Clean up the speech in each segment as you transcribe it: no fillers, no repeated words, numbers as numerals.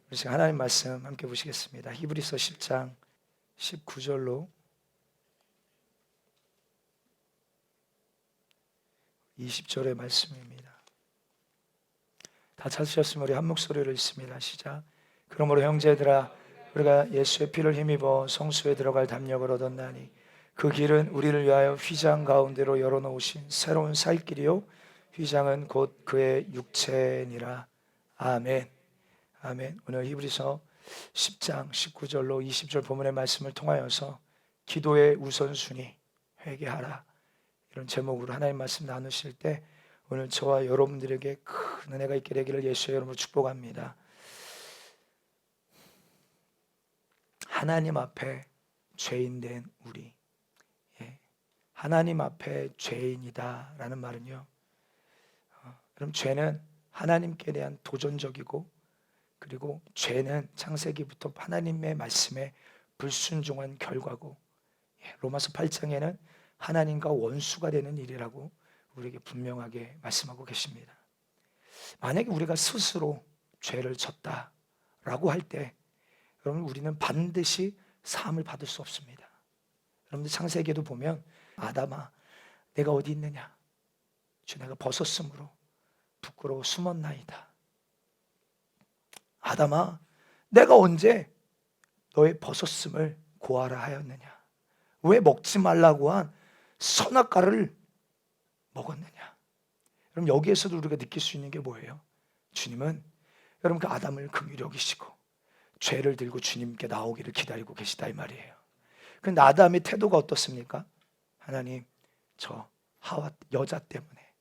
우리 지금 하나님 말씀 함께 보시겠습니다. 히브리서 10장 19절로 20절의 말씀입니다. 다 찾으셨으면 우리 한 목소리로 읽습니다. 시작. 그러므로 형제들아, 우리가 예수의 피를 힘입어 성소에 들어갈 담력을 얻었나니 그 길은 우리를 위하여 휘장 가운데로 열어놓으신 새로운 살 길이요 휘장은 곧 그의 육체니라. 아멘. 아멘. 오늘 히브리서 10장 19절로 20절 본문의 말씀을 통하여서 기도의 우선순위 회개하라, 이런 제목으로 하나님 말씀 나누실 때 오늘 저와 여러분들에게 큰 은혜가 있게 되기를 예수의 이름으로 축복합니다. 하나님 앞에 죄인 된 우리, 하나님 앞에 죄인이다 라는 말은요, 그럼 죄는 하나님께 대한 도전적이고, 그리고 죄는 창세기부터 하나님의 말씀에 불순종한 결과고, 로마서 8장에는 하나님과 원수가 되는 일이라고 우리에게 분명하게 말씀하고 계십니다. 만약에 우리가 스스로 죄를 졌다라고 할 때 여러분, 우리는 반드시 사함을 받을 수 없습니다. 여러분들 창세기에도 보면 아담아 내가 어디 있느냐, 주 내가 벗었으므로 부끄러워 숨었나이다. 아담아 내가 언제 너의 벗었음을 고하라 하였느냐, 왜 먹지 말라고 한 선악과를 먹었느냐. 그럼 여기에서도 우리가 느낄 수 있는 게 뭐예요? 주님은 여러분 그 아담을 긍휼히 여기시고 죄를 들고 주님께 나오기를 기다리고 계시다 이 말이에요. 근데 아담의 태도가 어떻습니까? 하나님, 저 하와 여자 때문에,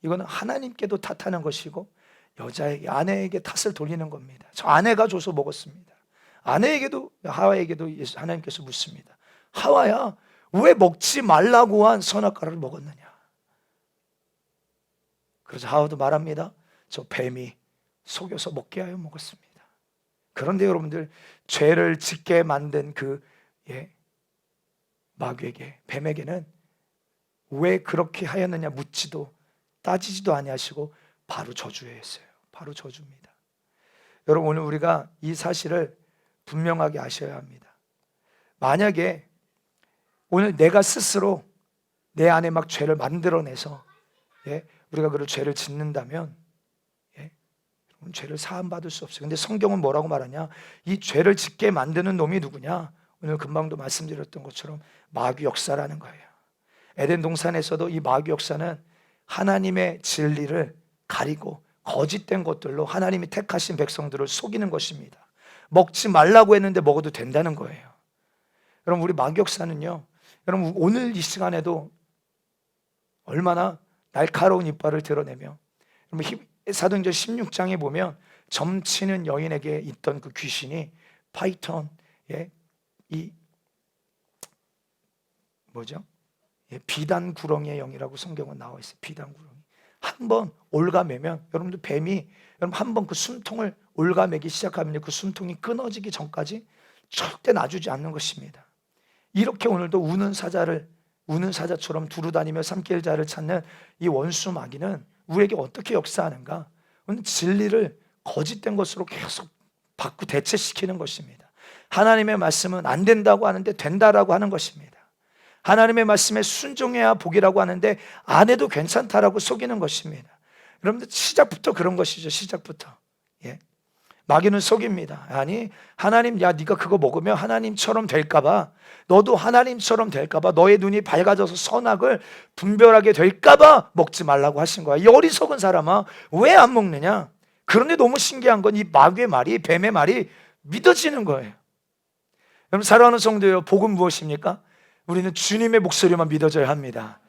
이거는 하나님께도 탓하는 것이고 여자에게, 아내에게 탓을 돌리는 겁니다. 저 아내가 줘서 먹었습니다. 아내에게도, 하와에게도 하나님께서 묻습니다. 하와야 왜 먹지 말라고 한 선악과를 먹었느냐. 그래서 하와도 말합니다. 저 뱀이 속여서 먹게 하여 먹었습니다. 그런데 여러분들, 죄를 짓게 만든 그 마귀에게, 뱀에게는 왜 그렇게 하였느냐 묻지도 따지지도 아니하시고 바로 저주했어요. 바로 저주입니다. 여러분, 오늘 우리가 이 사실을 분명하게 아셔야 합니다. 만약에 오늘 내가 스스로 내 안에 막 죄를 만들어내서 우리가 그런 죄를 짓는다면 죄를 사함받을 수 없어요. 근데 성경은 뭐라고 말하냐? 이 죄를 짓게 만드는 놈이 누구냐? 오늘 금방도 말씀드렸던 것처럼 마귀 역사라는 거예요. 에덴 동산에서도 이 마귀 역사는 하나님의 진리를 가리고 거짓된 것들로 하나님이 택하신 백성들을 속이는 것입니다. 먹지 말라고 했는데 먹어도 된다는 거예요. 여러분, 우리 마귀 역사는요, 여러분 오늘 이 시간에도 얼마나 날카로운 이빨을 드러내며, 사도행전 16장에 보면 점치는 여인에게 있던 그 귀신이 파이톤, 이 뭐죠? 비단 구렁이의 영이라고 성경은 나와 있어요. 비단 구렁이. 한번 올가매면, 여러분들 뱀이 여러분 한번 그 숨통을 올가매기 시작하면 그 숨통이 끊어지기 전까지 절대 놔주지 않는 것입니다. 이렇게 오늘도 우는 사자처럼 두루다니며 삼킬 자를 찾는 이 원수 마귀는 우리에게 어떻게 역사하는가? 오늘 진리를 거짓된 것으로 계속 바꾸 대체시키는 것입니다. 하나님의 말씀은 안 된다고 하는데 된다라고 하는 것입니다. 하나님의 말씀에 순종해야 복이라고 하는데 안 해도 괜찮다라고 속이는 것입니다. 여러분들 시작부터 그런 것이죠. 시작부터. 마귀는 속입니다. 아니, 하나님, 야 네가 그거 먹으면 하나님처럼 될까봐, 너도 하나님처럼 될까봐, 너의 눈이 밝아져서 선악을 분별하게 될까봐 먹지 말라고 하신 거야. 이 어리석은 사람아, 왜 안 먹느냐? 그런데 너무 신기한 건 이 마귀의 말이, 뱀의 말이 믿어지는 거예요. 여러분, 사랑하는 성도요, 복은 무엇입니까? 우리는 주님의 목소리만 믿어져야 합니다.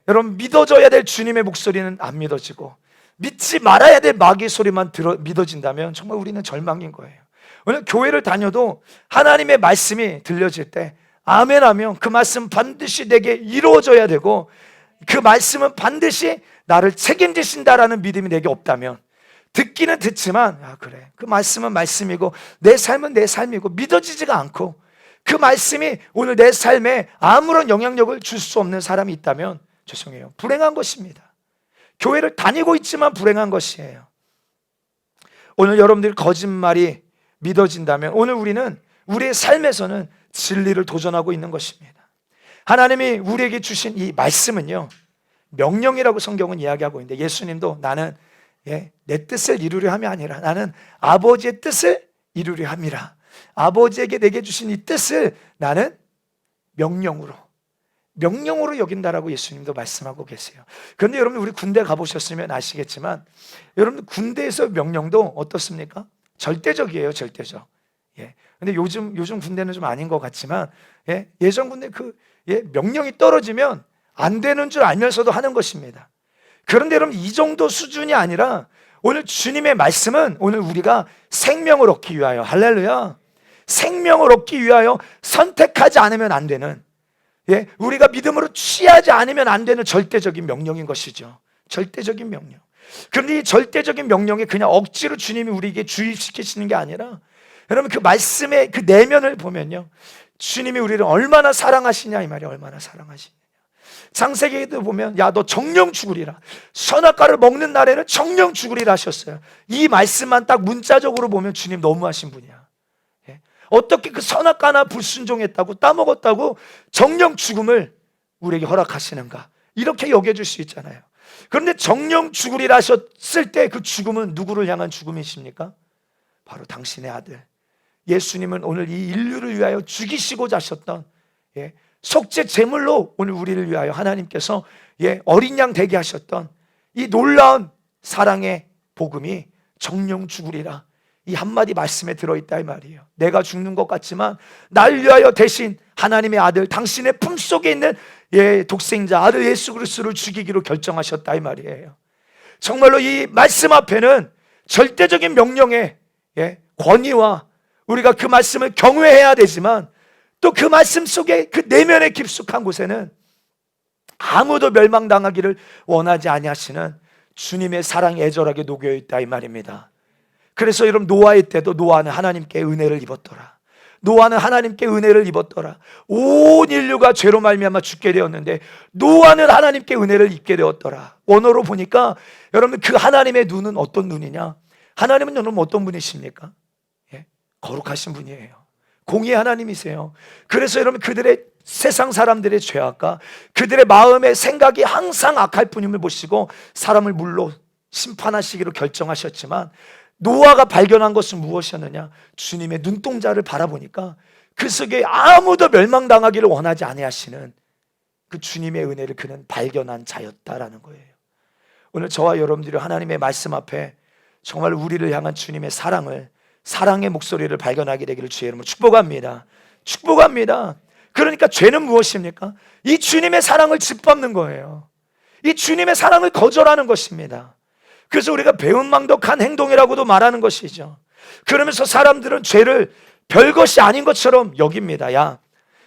여러분, 믿어져야 될 주님의 목소리는 안 믿어지고 믿지 말아야 될 마귀의 소리만 믿어진다면 정말 우리는 절망인 거예요. 오늘 교회를 다녀도 하나님의 말씀이 들려질 때 아멘 하면 그 말씀 반드시 내게 이루어져야 되고, 그 말씀은 반드시 나를 책임지신다라는 믿음이 내게 없다면, 듣기는 듣지만 그래, 그 말씀은 말씀이고 내 삶은 내 삶이고 믿어지지가 않고 그 말씀이 오늘 내 삶에 아무런 영향력을 줄 수 없는 사람이 있다면 죄송해요, 불행한 것입니다. 교회를 다니고 있지만 불행한 것이에요. 오늘 여러분들 거짓말이 믿어진다면 오늘 우리는 우리의 삶에서는 진리를 도전하고 있는 것입니다. 하나님이 우리에게 주신 이 말씀은요, 명령이라고 성경은 이야기하고 있는데, 예수님도 나는 내 뜻을 이루려 함이 아니라 나는 아버지의 뜻을 이루려 함이라. 아버지에게 내게 주신 이 뜻을 나는 명령으로 여긴다라고 예수님도 말씀하고 계세요. 그런데 여러분, 우리 군대 가보셨으면 아시겠지만, 여러분 군대에서 명령도 어떻습니까? 절대적이에요, 절대적. 근데 요즘 군대는 좀 아닌 것 같지만, 예전 군대 명령이 떨어지면 안 되는 줄 알면서도 하는 것입니다. 그런데 여러분, 이 정도 수준이 아니라 오늘 주님의 말씀은 오늘 우리가 생명을 얻기 위하여, 할렐루야, 생명을 얻기 위하여 선택하지 않으면 안 되는, 우리가 믿음으로 취하지 않으면 안 되는 절대적인 명령인 것이죠. 절대적인 명령. 그런데 이 절대적인 명령에 그냥 억지로 주님이 우리에게 주입시키시는 게 아니라, 여러분 그 말씀의 그 내면을 보면요, 주님이 우리를 얼마나 사랑하시냐 이 말이에요. 얼마나 사랑하시냐. 창세기에도 보면 야 너 정령 죽으리라, 선악과를 먹는 날에는 정령 죽으리라 하셨어요. 이 말씀만 딱 문자적으로 보면 주님 너무하신 분이야. 어떻게 그 선악과나 불순종했다고 따먹었다고 정령 죽음을 우리에게 허락하시는가, 이렇게 여겨줄 수 있잖아요. 그런데 정령 죽으리라 하셨을 때 그 죽음은 누구를 향한 죽음이십니까? 바로 당신의 아들 예수님은 오늘 이 인류를 위하여 죽이시고자 하셨던 속죄 제물로 오늘 우리를 위하여 하나님께서 어린 양 되게 하셨던 이 놀라운 사랑의 복음이 정령 죽으리라, 이 한마디 말씀에 들어있다 이 말이에요. 내가 죽는 것 같지만 날 위하여 대신 하나님의 아들, 당신의 품속에 있는 독생자 아들 예수 그리스도를 죽이기로 결정하셨다 이 말이에요. 정말로 이 말씀 앞에는 절대적인 명령의 권위와 우리가 그 말씀을 경외해야 되지만, 또 그 말씀 속에 그 내면에 깊숙한 곳에는 아무도 멸망당하기를 원하지 아니하시는 주님의 사랑이 애절하게 녹여있다 이 말입니다. 그래서 여러분, 노아의 때도 노아는 하나님께 은혜를 입었더라. 노아는 하나님께 은혜를 입었더라. 온 인류가 죄로 말미암아 죽게 되었는데 노아는 하나님께 은혜를 입게 되었더라. 원어로 보니까 여러분, 그 하나님의 눈은 어떤 눈이냐? 하나님은 여러분 어떤 분이십니까? 거룩하신 분이에요. 공의의 하나님이세요. 그래서 여러분, 그들의 세상 사람들의 죄악과 그들의 마음의 생각이 항상 악할 뿐임을 보시고 사람을 물로 심판하시기로 결정하셨지만, 노아가 발견한 것은 무엇이었느냐? 주님의 눈동자를 바라보니까 그 속에 아무도 멸망당하기를 원하지 아니하시는 그 주님의 은혜를 그는 발견한 자였다라는 거예요. 오늘 저와 여러분들이 하나님의 말씀 앞에 정말 우리를 향한 주님의 사랑의 목소리를 발견하게 되기를 주의 이름으로 축복합니다. 축복합니다. 그러니까 죄는 무엇입니까? 이 주님의 사랑을 짓밟는 거예요. 이 주님의 사랑을 거절하는 것입니다. 그래서 우리가 배은망덕한 행동이라고도 말하는 것이죠. 그러면서 사람들은 죄를 별것이 아닌 것처럼 여깁니다. 야,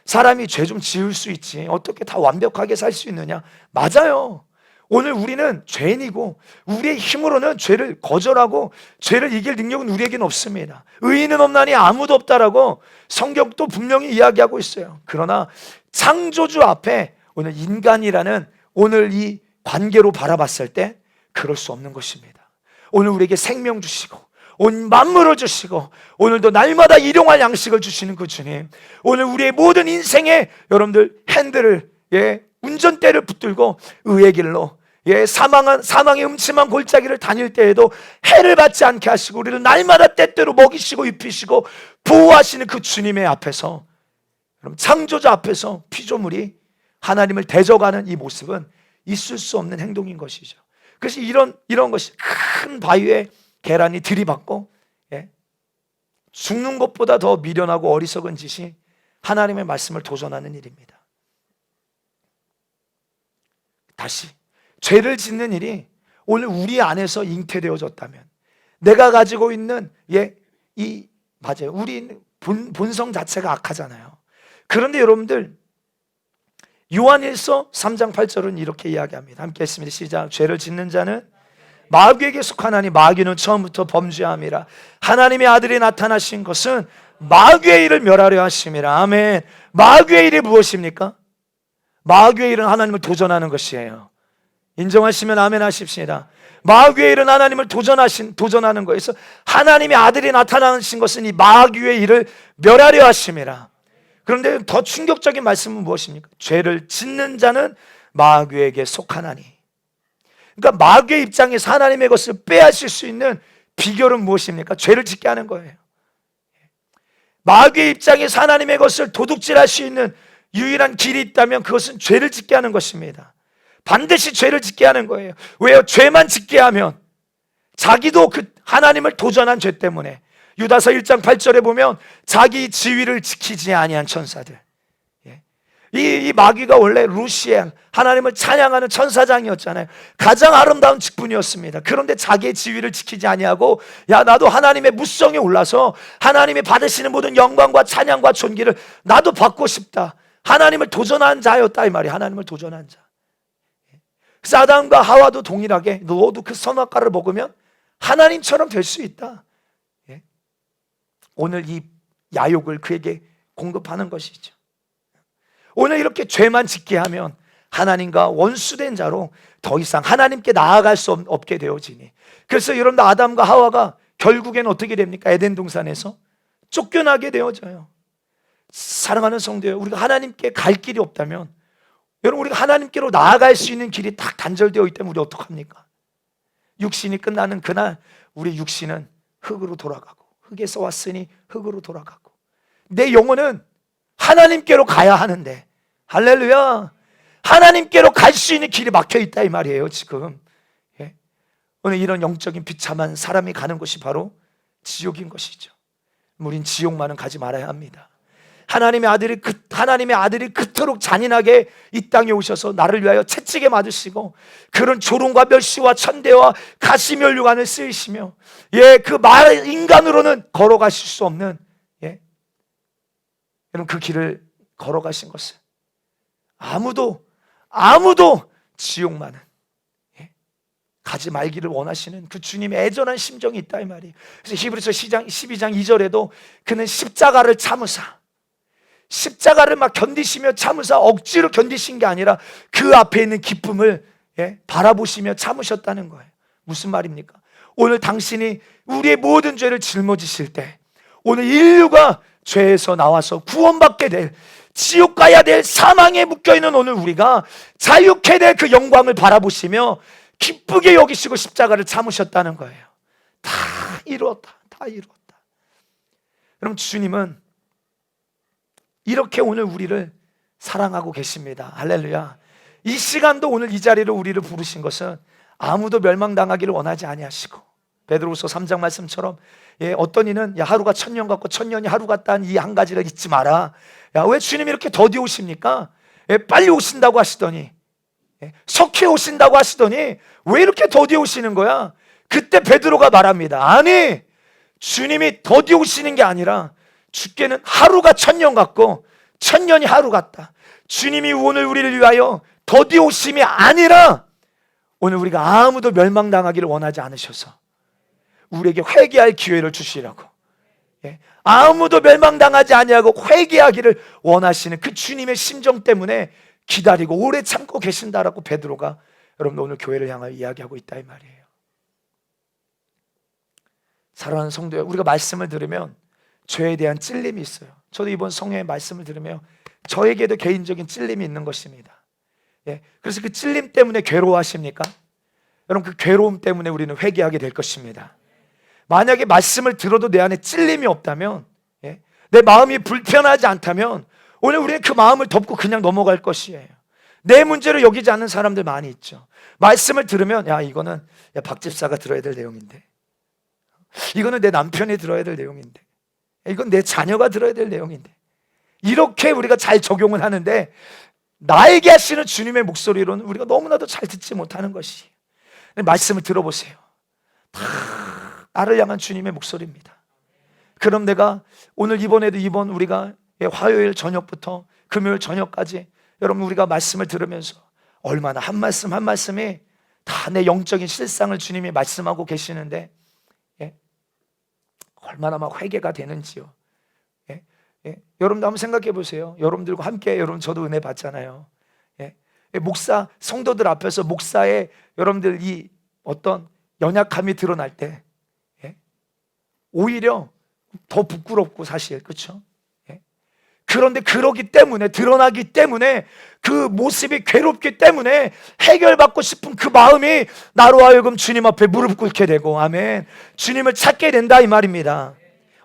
사람이 죄 좀 지을 수 있지, 어떻게 다 완벽하게 살 수 있느냐? 맞아요. 오늘 우리는 죄인이고 우리의 힘으로는 죄를 거절하고 죄를 이길 능력은 우리에게는 없습니다. 의인은 없나니 아무도 없다라고 성경도 분명히 이야기하고 있어요. 그러나 창조주 앞에 오늘 인간이라는 오늘 이 관계로 바라봤을 때 그럴 수 없는 것입니다. 오늘 우리에게 생명 주시고 온 만물을 주시고 오늘도 날마다 일용할 양식을 주시는 그 주님, 오늘 우리의 모든 인생에 여러분들 핸들을 운전대를 붙들고 의의 길로 사망의 음침한 골짜기를 다닐 때에도 해를 받지 않게 하시고 우리를 날마다 때때로 먹이시고 입히시고 보호하시는 그 주님의 앞에서, 여러분 창조자 앞에서 피조물이 하나님을 대적하는 이 모습은 있을 수 없는 행동인 것이죠. 그래서 이런 것이 큰 바위에 계란이 들이받고 죽는 것보다 더 미련하고 어리석은 짓이 하나님의 말씀을 도전하는 일입니다. 다시 죄를 짓는 일이 오늘 우리 안에서 잉태되어졌다면, 내가 가지고 있는 맞아요, 우리 본성 자체가 악하잖아요. 그런데 여러분들 요한일서 3장 8절은 이렇게 이야기합니다. 함께 했습니다. 시작. 죄를 짓는 자는 마귀에게 속하나니 마귀는 처음부터 범죄함이라. 하나님의 아들이 나타나신 것은 마귀의 일을 멸하려 하심이라. 아멘. 마귀의 일이 무엇입니까? 마귀의 일은 하나님을 도전하는 것이에요. 인정하시면 아멘 하십시다. 마귀의 일은 하나님을 도전하는 거에서 하나님의 아들이 나타나신 것은 이 마귀의 일을 멸하려 하심이라. 그런데 더 충격적인 말씀은 무엇입니까? 죄를 짓는 자는 마귀에게 속하나니. 그러니까 마귀의 입장에서 하나님의 것을 빼앗을 수 있는 비결은 무엇입니까? 죄를 짓게 하는 거예요. 마귀의 입장에서 하나님의 것을 도둑질할 수 있는 유일한 길이 있다면 그것은 죄를 짓게 하는 것입니다. 반드시 죄를 짓게 하는 거예요. 왜요? 죄만 짓게 하면 자기도 그 하나님을 도전한 죄 때문에 유다서 1장 8절에 보면 자기 지위를 지키지 아니한 천사들. 이 마귀가 원래 루시엘, 하나님을 찬양하는 천사장이었잖아요. 가장 아름다운 직분이었습니다. 그런데 자기의 지위를 지키지 아니하고 야 나도 하나님의 무성에 올라서 하나님이 받으시는 모든 영광과 찬양과 존귀를 나도 받고 싶다. 하나님을 도전한 자였다 이 말이에요. 하나님을 도전한 자. 그래서 아담과 하와도 동일하게 너도 그 선악과를 먹으면 하나님처럼 될 수 있다. 오늘 이 야욕을 그에게 공급하는 것이죠. 오늘 이렇게 죄만 짓게 하면 하나님과 원수된 자로 더 이상 하나님께 나아갈 수 없게 되어지니. 그래서 여러분들 아담과 하와가 결국엔 어떻게 됩니까? 에덴 동산에서 쫓겨나게 되어져요. 사랑하는 성도요, 우리가 하나님께 갈 길이 없다면, 여러분 우리가 하나님께로 나아갈 수 있는 길이 딱 단절되어 있다면 우리 어떡합니까? 육신이 끝나는 그날 우리 육신은 흙으로 돌아가고 흙에서 왔으니 흙으로 돌아가고 내 영혼은 하나님께로 가야 하는데, 할렐루야, 하나님께로 갈 수 있는 길이 막혀 있다 이 말이에요 지금. 오늘 이런 영적인 비참한 사람이 가는 곳이 바로 지옥인 것이죠. 우린 지옥만은 가지 말아야 합니다. 하나님의 아들이 그토록 잔인하게 이 땅에 오셔서 나를 위하여 채찍에 맞으시고 그런 조롱과 멸시와 천대와 가시면류관을 쓰이시며 그 인간으로는 걸어가실 수 없는 여러분 그 길을 걸어가신 것은 아무도 지옥만은 가지 말기를 원하시는 그 주님의 애절한 심정이 있다 이 말이에요. 그래서 히브리서 12장 2절에도 그는 십자가를 참으사, 십자가를 막 견디시며 참으사 억지로 견디신 게 아니라 그 앞에 있는 기쁨을 바라보시며 참으셨다는 거예요. 무슨 말입니까? 오늘 당신이 우리의 모든 죄를 짊어지실 때, 오늘 인류가 죄에서 나와서 구원받게 될, 지옥 가야 될 사망에 묶여있는 오늘 우리가 자유케 될 그 영광을 바라보시며 기쁘게 여기시고 십자가를 참으셨다는 거예요. 다 이루었다. 여러분 주님은 이렇게 오늘 우리를 사랑하고 계십니다. 할렐루야. 이 시간도 오늘 이 자리로 우리를 부르신 것은 아무도 멸망당하기를 원하지 아니하시고, 베드로후서 3장 말씀처럼 어떤 이는 하루가 1000년 같고 1000년이 하루 같다는 이 한 가지를 잊지 마라. 왜 주님이 이렇게 더디 오십니까? 빨리 오신다고 하시더니, 석회 오신다고 하시더니 왜 이렇게 더디 오시는 거야? 그때 베드로가 말합니다. 아니, 주님이 더디 오시는 게 아니라 주께는 하루가 1000년 같고 1000년이 하루 같다. 주님이 오늘 우리를 위하여 더디 오심이 아니라 오늘 우리가 아무도 멸망당하기를 원하지 않으셔서 우리에게 회개할 기회를 주시라고, 아무도 멸망당하지 아니하고 회개하기를 원하시는 그 주님의 심정 때문에 기다리고 오래 참고 계신다라고 베드로가 여러분 오늘 교회를 향하여 이야기하고 있다 이 말이에요. 사랑하는 성도여, 우리가 말씀을 들으면 죄에 대한 찔림이 있어요. 저도 이번 성령의 말씀을 들으며 저에게도 개인적인 찔림이 있는 것입니다. 그래서 그 찔림 때문에 괴로워하십니까? 여러분 그 괴로움 때문에 우리는 회개하게 될 것입니다. 만약에 말씀을 들어도 내 안에 찔림이 없다면, 내 마음이 불편하지 않다면 오늘 우리는 그 마음을 덮고 그냥 넘어갈 것이에요. 내 문제로 여기지 않는 사람들 많이 있죠. 말씀을 들으면 이거는 박 집사가 들어야 될 내용인데, 이거는 내 남편이 들어야 될 내용인데, 이건 내 자녀가 들어야 될 내용인데, 이렇게 우리가 잘 적용을 하는데 나에게 하시는 주님의 목소리로는 우리가 너무나도 잘 듣지 못하는 것이, 말씀을 들어보세요. 다 나를 향한 주님의 목소리입니다. 그럼 내가 오늘 이번 우리가 화요일 저녁부터 금요일 저녁까지 여러분 우리가 말씀을 들으면서 얼마나 한 말씀 한 말씀이 다 내 영적인 실상을 주님이 말씀하고 계시는데 얼마나 막 회개가 되는지요. 여러분도 한번 생각해 보세요. 여러분들과 함께, 여러분 저도 은혜 받잖아요. 목사 성도들 앞에서 목사의 여러분들 이 어떤 연약함이 드러날 때 오히려 더 부끄럽고 사실 그렇죠? 그런데 그러기 때문에 드러나기 때문에 그 모습이 괴롭기 때문에 해결받고 싶은 그 마음이 나로 하여금 주님 앞에 무릎 꿇게 되고 아멘 주님을 찾게 된다 이 말입니다.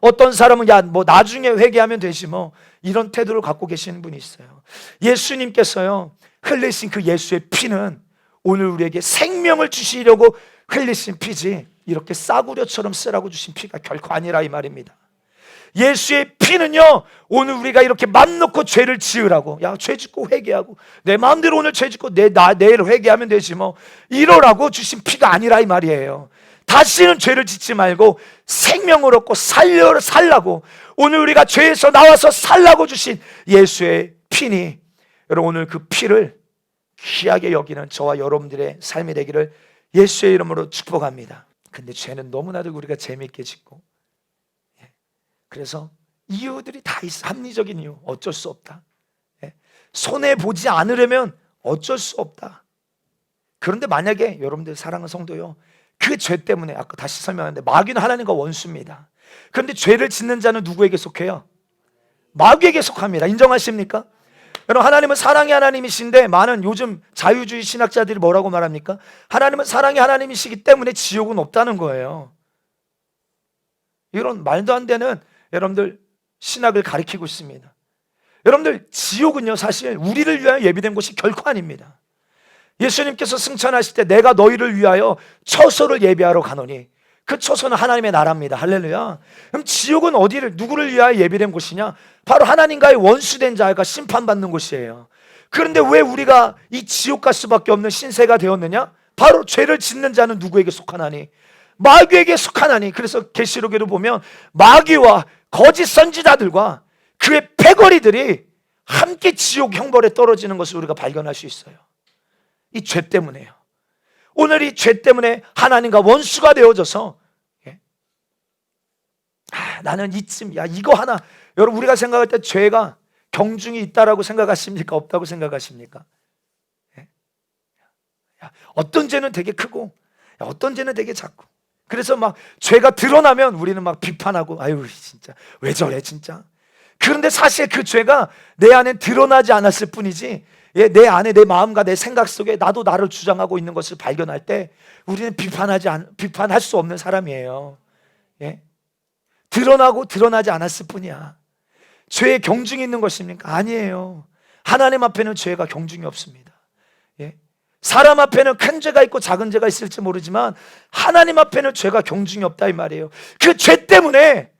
어떤 사람은 야 뭐 나중에 회개하면 되지 뭐 이런 태도를 갖고 계시는 분이 있어요. 예수님께서요 흘리신 그 예수의 피는 오늘 우리에게 생명을 주시려고 흘리신 피지 이렇게 싸구려처럼 쓰라고 주신 피가 결코 아니라 이 말입니다. 예수의 피는요 오늘 우리가 이렇게 맘 놓고 죄를 지으라고 야 죄 짓고 회개하고 내 마음대로 오늘 죄 짓고 내일 회개하면 되지 뭐 이러라고 주신 피가 아니라 이 말이에요. 다시는 죄를 짓지 말고 생명을 얻고 살라고 오늘 우리가 죄에서 나와서 살라고 주신 예수의 피니 여러분 오늘 그 피를 귀하게 여기는 저와 여러분들의 삶이 되기를 예수의 이름으로 축복합니다. 근데 죄는 너무나도 우리가 재미있게 짓고 그래서 이유들이 다 있어. 합리적인 이유 어쩔 수 없다. 손해보지 않으려면 어쩔 수 없다. 그런데 만약에 여러분들 사랑하는 성도요 그 죄 때문에 아까 다시 설명하는데 마귀는 하나님과 원수입니다. 그런데 죄를 짓는 자는 누구에게 속해요? 마귀에게 속합니다. 인정하십니까? 여러분 하나님은 사랑의 하나님이신데 많은 요즘 자유주의 신학자들이 뭐라고 말합니까? 하나님은 사랑의 하나님이시기 때문에 지옥은 없다는 거예요. 이런 말도 안 되는 여러분들 신학을 가리키고 있습니다. 여러분들 지옥은요 사실 우리를 위하여 예비된 곳이 결코 아닙니다. 예수님께서 승천하실 때 내가 너희를 위하여 처소를 예비하러 가노니 그 처소는 하나님의 나라입니다. 할렐루야. 그럼 지옥은 어디를 누구를 위하여 예비된 곳이냐? 바로 하나님과의 원수된 자가 심판받는 곳이에요. 그런데 왜 우리가 이 지옥 갈 수밖에 없는 신세가 되었느냐? 바로 죄를 짓는 자는 누구에게 속하나니? 마귀에게 속하나니. 그래서 계시록에도 보면 마귀와 거짓 선지자들과 그의 패거리들이 함께 지옥 형벌에 떨어지는 것을 우리가 발견할 수 있어요. 이 죄 때문에요. 오늘 이 죄 때문에 하나님과 원수가 되어져서 나는 이쯤 이거 하나 여러분 우리가 생각할 때 죄가 경중이 있다라고 생각하십니까? 없다고 생각하십니까? 어떤 죄는 되게 크고 어떤 죄는 되게 작고 그래서 막 죄가 드러나면 우리는 막 비판하고 아유 진짜 왜 저래 진짜. 그런데 사실 그 죄가 내 안에 드러나지 않았을 뿐이지 내 안에 내 마음과 내 생각 속에 나도 나를 주장하고 있는 것을 발견할 때 우리는 비판할 수 없는 사람이에요. 드러나고 드러나지 않았을 뿐이야. 죄에 경중이 있는 것입니까? 아니에요. 하나님 앞에는 죄가 경중이 없습니다. 사람 앞에는 큰 죄가 있고 작은 죄가 있을지 모르지만 하나님 앞에는 죄가 경중이 없다 이 말이에요. 그 죄 때문에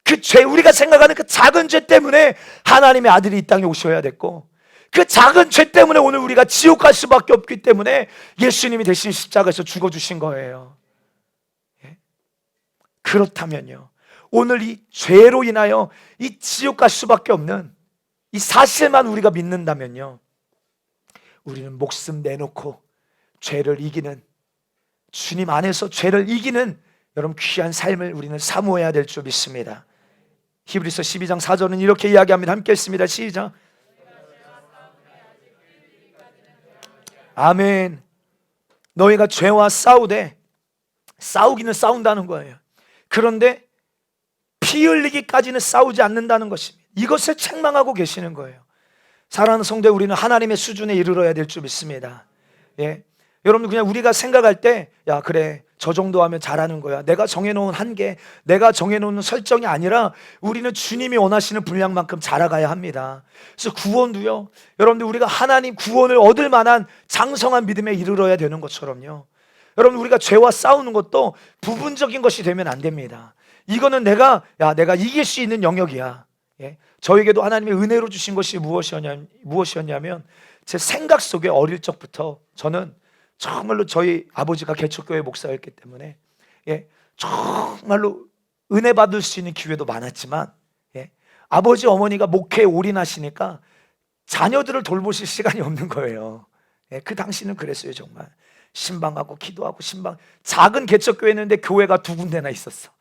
그 죄 우리가 생각하는 그 작은 죄 때문에 하나님의 아들이 이 땅에 오셔야 됐고 그 작은 죄 때문에 오늘 우리가 지옥 갈 수밖에 없기 때문에 예수님이 대신 십자가에서 죽어주신 거예요. 그렇다면요 오늘 이 죄로 인하여 이 지옥 갈 수밖에 없는 이 사실만 우리가 믿는다면요 우리는 목숨 내놓고 죄를 이기는 주님 안에서 죄를 이기는 여러분 귀한 삶을 우리는 사모해야 될 줄 믿습니다. 히브리서 12장 4절은 이렇게 이야기합니다. 함께 읽습니다. 시작. 아멘. 너희가 죄와 싸우되 싸우기는 싸운다는 거예요. 그런데 피 흘리기까지는 싸우지 않는다는 것입니다. 이것을 책망하고 계시는 거예요. 사랑하는 성도 우리는 하나님의 수준에 이르러야 될 줄 믿습니다. 여러분 그냥 우리가 생각할 때 야 그래 저 정도 하면 잘하는 거야. 내가 정해놓은 한계 내가 정해놓은 설정이 아니라 우리는 주님이 원하시는 분량만큼 자라가야 합니다. 그래서 구원도요 여러분들 우리가 하나님 구원을 얻을 만한 장성한 믿음에 이르러야 되는 것처럼요 여러분 우리가 죄와 싸우는 것도 부분적인 것이 되면 안 됩니다. 이거는 내가 이길 수 있는 영역이야. 저에게도 하나님의 은혜로 주신 것이 무엇이었냐면 제 생각 속에 어릴 적부터 저는 정말로 저희 아버지가 개척교회 목사였기 때문에 정말로 은혜 받을 수 있는 기회도 많았지만 아버지 어머니가 목회에 올인하시니까 자녀들을 돌보실 시간이 없는 거예요. 그 당시는 그랬어요. 정말 신방하고 기도하고 신방 작은 개척교회였는데 교회가 2군데나 있었어.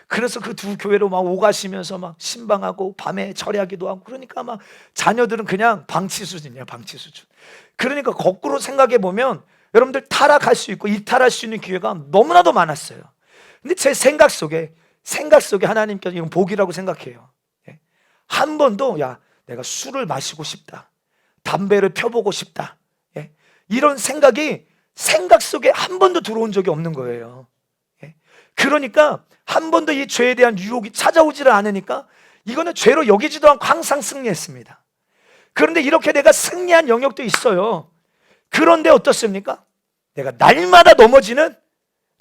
그래서 그 두 교회로 막 오가시면서 막 신방하고 밤에 절야기도 하고, 그러니까 막 자녀들은 그냥 방치 수준이야, 방치 수준. 그러니까 거꾸로 생각해 보면 여러분들 타락할 수 있고 이탈할 수 있는 기회가 너무나도 많았어요. 근데 제 생각 속에 하나님께서 이건 복이라고 생각해요. 예. 한 번도 야 내가 술을 마시고 싶다, 담배를 펴보고 싶다, 예. 이런 생각이 생각 속에 한 번도 들어온 적이 없는 거예요. 예. 그러니까 한 번도 이 죄에 대한 유혹이 찾아오지를 않으니까 이거는 죄로 여기지도 않고 항상 승리했습니다. 그런데 이렇게 내가 승리한 영역도 있어요. 그런데 어떻습니까? 내가 날마다 넘어지는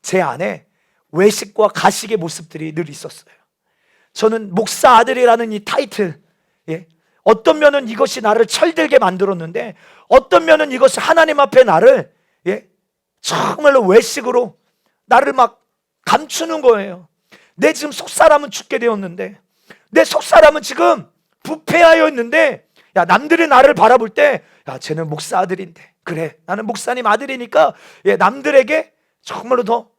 제 안에 외식과 가식의 모습들이 늘 있었어요. 저는 목사 아들이라는 이 타이틀, 예. 어떤 면은 이것이 나를 철들게 만들었는데 어떤 면은 이것이 하나님 앞에 나를, 예, 정말로 외식으로 나를 막 감추는 거예요. 내 지금 속사람은 죽게 되었는데, 내 속사람은 지금 부패하여 있는데, 야 남들이 나를 바라볼 때 야 쟤는 목사 아들인데, 그래 나는 목사님 아들이니까, 예, 남들에게 정말로 더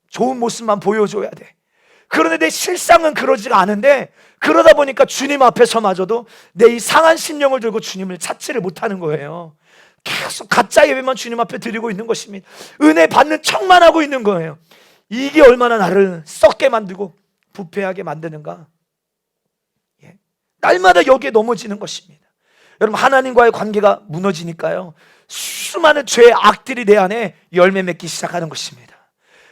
좋은 모습만 보여줘야 돼. 그런데 내 실상은 그러지가 않은데, 그러다 보니까 주님 앞에서마저도 내 이 상한 심령을 들고 주님을 찾지를 못하는 거예요. 계속 가짜 예배만 주님 앞에 드리고 있는 것입니다. 은혜 받는 척만 하고 있는 거예요. 이게 얼마나 나를 썩게 만들고 부패하게 만드는가. 예. 날마다 여기에 넘어지는 것입니다. 여러분, 하나님과의 관계가 무너지니까요, 수많은 죄의 악들이 내 안에 열매 맺기 시작하는 것입니다.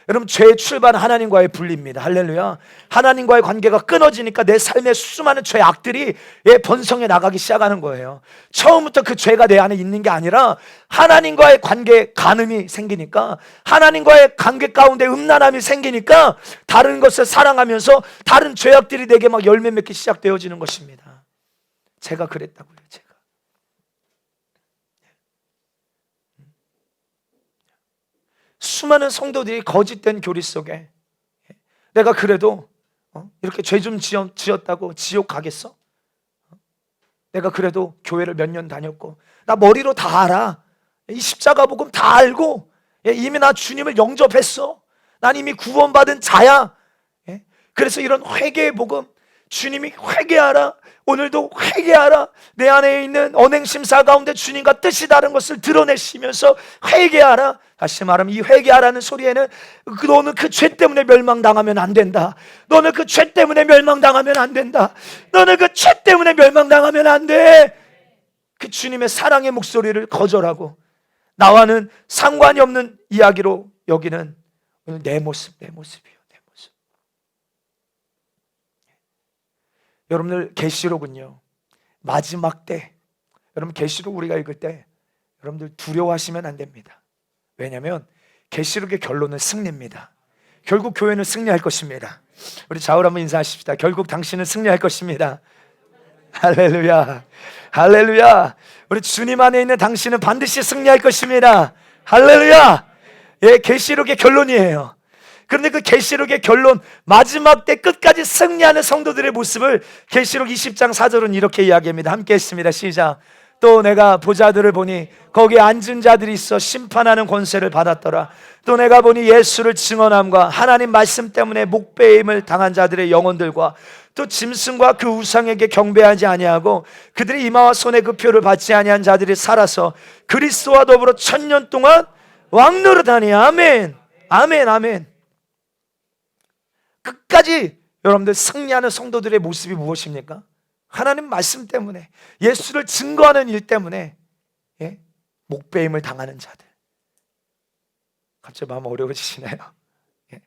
여러분, 죄의 출발은 하나님과의 분리입니다. 할렐루야. 하나님과의 관계가 끊어지니까 내 삶의 수많은 죄의 악들이, 예, 번성해 나가기 시작하는 거예요. 처음부터 그 죄가 내 안에 있는 게 아니라 하나님과의 관계에 간음이 생기니까, 하나님과의 관계 가운데 음란함이 생기니까 다른 것을 사랑하면서 다른 죄악들이 내게 막 열매 맺기 시작되어지는 것입니다. 제가 그랬다고요. 제가. 수많은 성도들이 거짓된 교리 속에, 내가 그래도 이렇게 죄 좀 지었다고 지옥 가겠어? 내가 그래도 교회를 몇 년 다녔고 나 머리로 다 알아, 이 십자가 복음 다 알고, 이미 나 주님을 영접했어, 난 이미 구원받은 자야. 그래서 이런 회개의 복음, 주님이 회개하라, 오늘도 회개하라, 내 안에 있는 언행심사 가운데 주님과 뜻이 다른 것을 드러내시면서 회개하라. 다시 말하면 이 회개하라는 소리에는 너는 그 죄 때문에 멸망당하면 안 된다, 너는 그 죄 때문에 멸망당하면 안 된다, 너는 그 죄 때문에 멸망당하면 안 돼. 그 주님의 사랑의 목소리를 거절하고 나와는 상관이 없는 이야기로 여기는 오늘 내 모습이에요. 내 모습. 여러분들, 계시록은요, 마지막 때, 여러분 계시록 우리가 읽을 때 여러분들 두려워하시면 안 됩니다. 왜냐하면 계시록의 결론은 승리입니다. 결국 교회는 승리할 것입니다. 우리 좌우로 한번 인사하십시다. 결국 당신은 승리할 것입니다. 할렐루야, 할렐루야. 우리 주님 안에 있는 당신은 반드시 승리할 것입니다. 할렐루야. 예, 계시록의 결론이에요. 그런데 그 계시록의 결론, 마지막 때 끝까지 승리하는 성도들의 모습을 계시록 20장 4절은 이렇게 이야기합니다. 함께 했습니다. 시작. 또 내가 보자들을 보니 거기에 앉은 자들이 있어 심판하는 권세를 받았더라. 또 내가 보니 예수를 증언함과 하나님 말씀 때문에 목배임을 당한 자들의 영혼들과 또 짐승과 그 우상에게 경배하지 아니하고 그들의 이마와 손에 그 표를 받지 아니한 자들이 살아서 그리스도와 더불어 1000년 동안 왕노릇하니. 아멘, 아멘, 아멘. 끝까지 여러분들 승리하는 성도들의 모습이 무엇입니까? 하나님 말씀 때문에, 예수를 증거하는 일 때문에, 예? 목배임을 당하는 자들. 갑자기 마음 어려워지시나요? 예?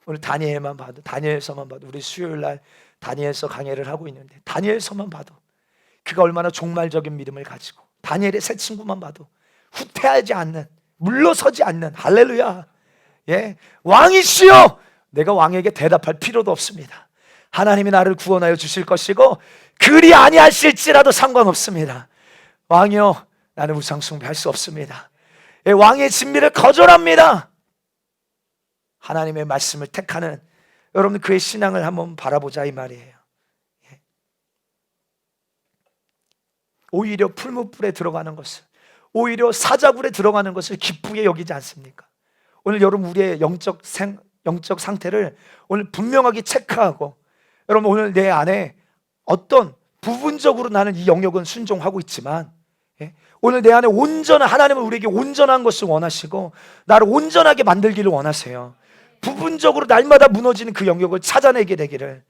오늘 다니엘만 봐도, 다니엘서만 봐도, 우리 수요일날 다니엘서 강해를 하고 있는데 다니엘서만 봐도 그가 얼마나 종말적인 믿음을 가지고, 다니엘의 새 친구만 봐도 후퇴하지 않는, 물러서지 않는, 할렐루야, 예? 왕이시여, 내가 왕에게 대답할 필요도 없습니다. 하나님이 나를 구원하여 주실 것이고 그리 아니하실지라도 상관없습니다. 왕이여, 나는 우상 숭배할 수 없습니다. 예, 왕의 진미를 거절합니다. 하나님의 말씀을 택하는 여러분, 그의 신앙을 한번 바라보자 이 말이에요. 예. 오히려 풀무불에 들어가는 것을, 오히려 사자굴에 들어가는 것을 기쁘게 여기지 않습니까? 오늘 여러분, 우리의 영적 영적 상태를 오늘 분명하게 체크하고, 여러분 오늘 내 안에 어떤 부분적으로 나는 이 영역은 순종하고 있지만, 오늘 내 안에 온전한, 하나님은 우리에게 온전한 것을 원하시고 나를 온전하게 만들기를 원하세요. 부분적으로 날마다 무너지는 그 영역을 찾아내게 되기를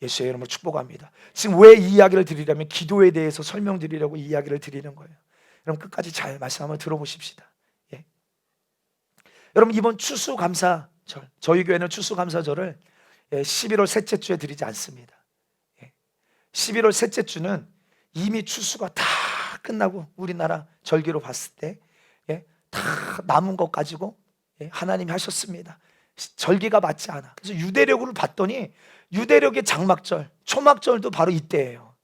예수의 이름으로 축복합니다. 지금 왜 이 이야기를 드리려면 기도에 대해서 설명드리려고 이 이야기를 드리는 거예요. 여러분 끝까지 잘 말씀 한번 들어보십시다. 여러분 이번 추수감사절, 저희 교회는 추수감사절을 11월 셋째 주에 드리지 않습니다. 11월 셋째 주는 이미 추수가 다 끝나고 우리나라 절기로 봤을 때 다 남은 것 가지고 하나님이 하셨습니다. 절기가 맞지 않아. 그래서 유대력으로 봤더니 유대력의 장막절, 초막절도 바로 이때예요.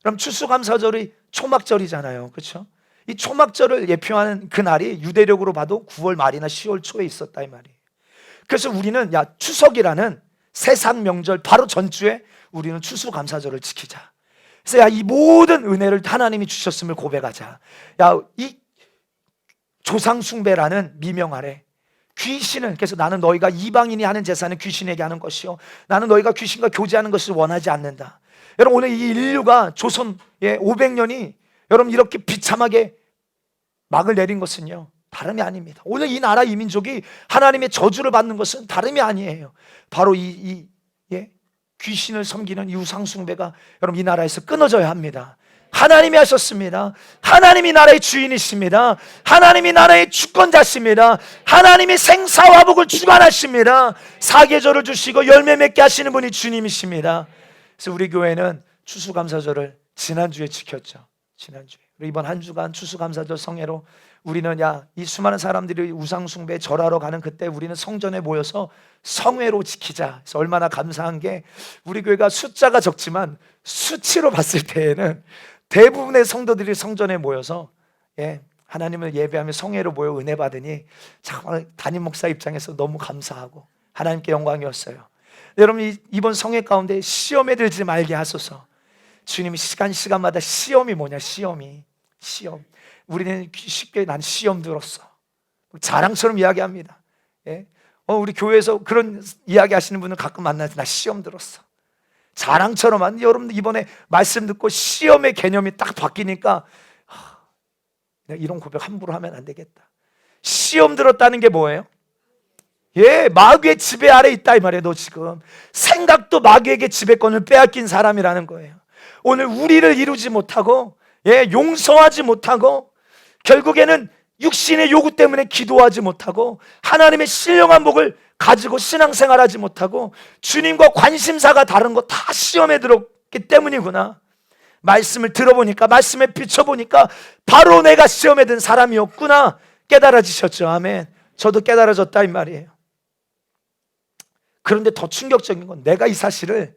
그럼 추수감사절이 초막절이잖아요. 그렇죠? 이 초막절을 예표하는 그날이 유대력으로 봐도 9월 말이나 10월 초에 있었다 이 말이에요. 그래서 우리는 추석이라는 세상 명절 바로 전주에 우리는 추수감사절을 지키자. 그래서 이 모든 은혜를 하나님이 주셨음을 고백하자. 이 조상숭배라는 미명 아래 귀신은, 그래서 나는 너희가 이방인이 하는 제사는 귀신에게 하는 것이요 나는 너희가 귀신과 교제하는 것을 원하지 않는다. 여러분 오늘 이 인류가 조선 500년이 여러분 이렇게 비참하게 막을 내린 것은요 다름이 아닙니다. 오늘 이 나라 이 민족이 하나님의 저주를 받는 것은 다름이 아니에요. 바로 이 귀신을 섬기는 이 우상숭배가 여러분 이 나라에서 끊어져야 합니다. 하나님이 하셨습니다. 하나님이 나라의 주인이십니다. 하나님이 나라의 주권자십니다. 하나님이 생사화복을 주관하십니다. 사계절을 주시고 열매 맺게 하시는 분이 주님이십니다. 그래서 우리 교회는 추수감사절을 지난주에 지켰죠. 지난주에. 이번 한 주간 추수감사절 성회로 우리는 이 수많은 사람들이 우상숭배 절하러 가는 그때 우리는 성전에 모여서 성회로 지키자. 그래서 얼마나 감사한 게 우리 교회가 숫자가 적지만 수치로 봤을 때에는 대부분의 성도들이 성전에 모여서 하나님을 예배하며 성회로 모여 은혜 받으니 정말 담임 목사 입장에서 너무 감사하고 하나님께 영광이었어요. 여러분 이번 성회 가운데 시험에 들지 말게 하소서. 주님이 시간마다 시험이 뭐냐, 시험. 우리는 쉽게 난 시험 들었어 자랑처럼 이야기합니다. 우리 교회에서 그런 이야기 하시는 분은 가끔 만나서 나 시험 들었어 자랑처럼. 여러분들 이번에 말씀 듣고 시험의 개념이 딱 바뀌니까 내가 이런 고백 함부로 하면 안 되겠다. 시험 들었다는 게 뭐예요? 마귀의 지배 아래 있다 이 말이에요. 너 지금 생각도 마귀에게 지배권을 빼앗긴 사람이라는 거예요. 오늘 우리를 이루지 못하고 용서하지 못하고 결국에는 육신의 요구 때문에 기도하지 못하고 하나님의 신령한 복을 가지고 신앙생활하지 못하고 주님과 관심사가 다른 거 다 시험에 들었기 때문이구나. 말씀을 들어보니까, 말씀에 비춰보니까 바로 내가 시험에 든 사람이었구나 깨달아지셨죠. 아멘. 저도 깨달아졌다 이 말이에요. 그런데 더 충격적인 건 내가 이 사실을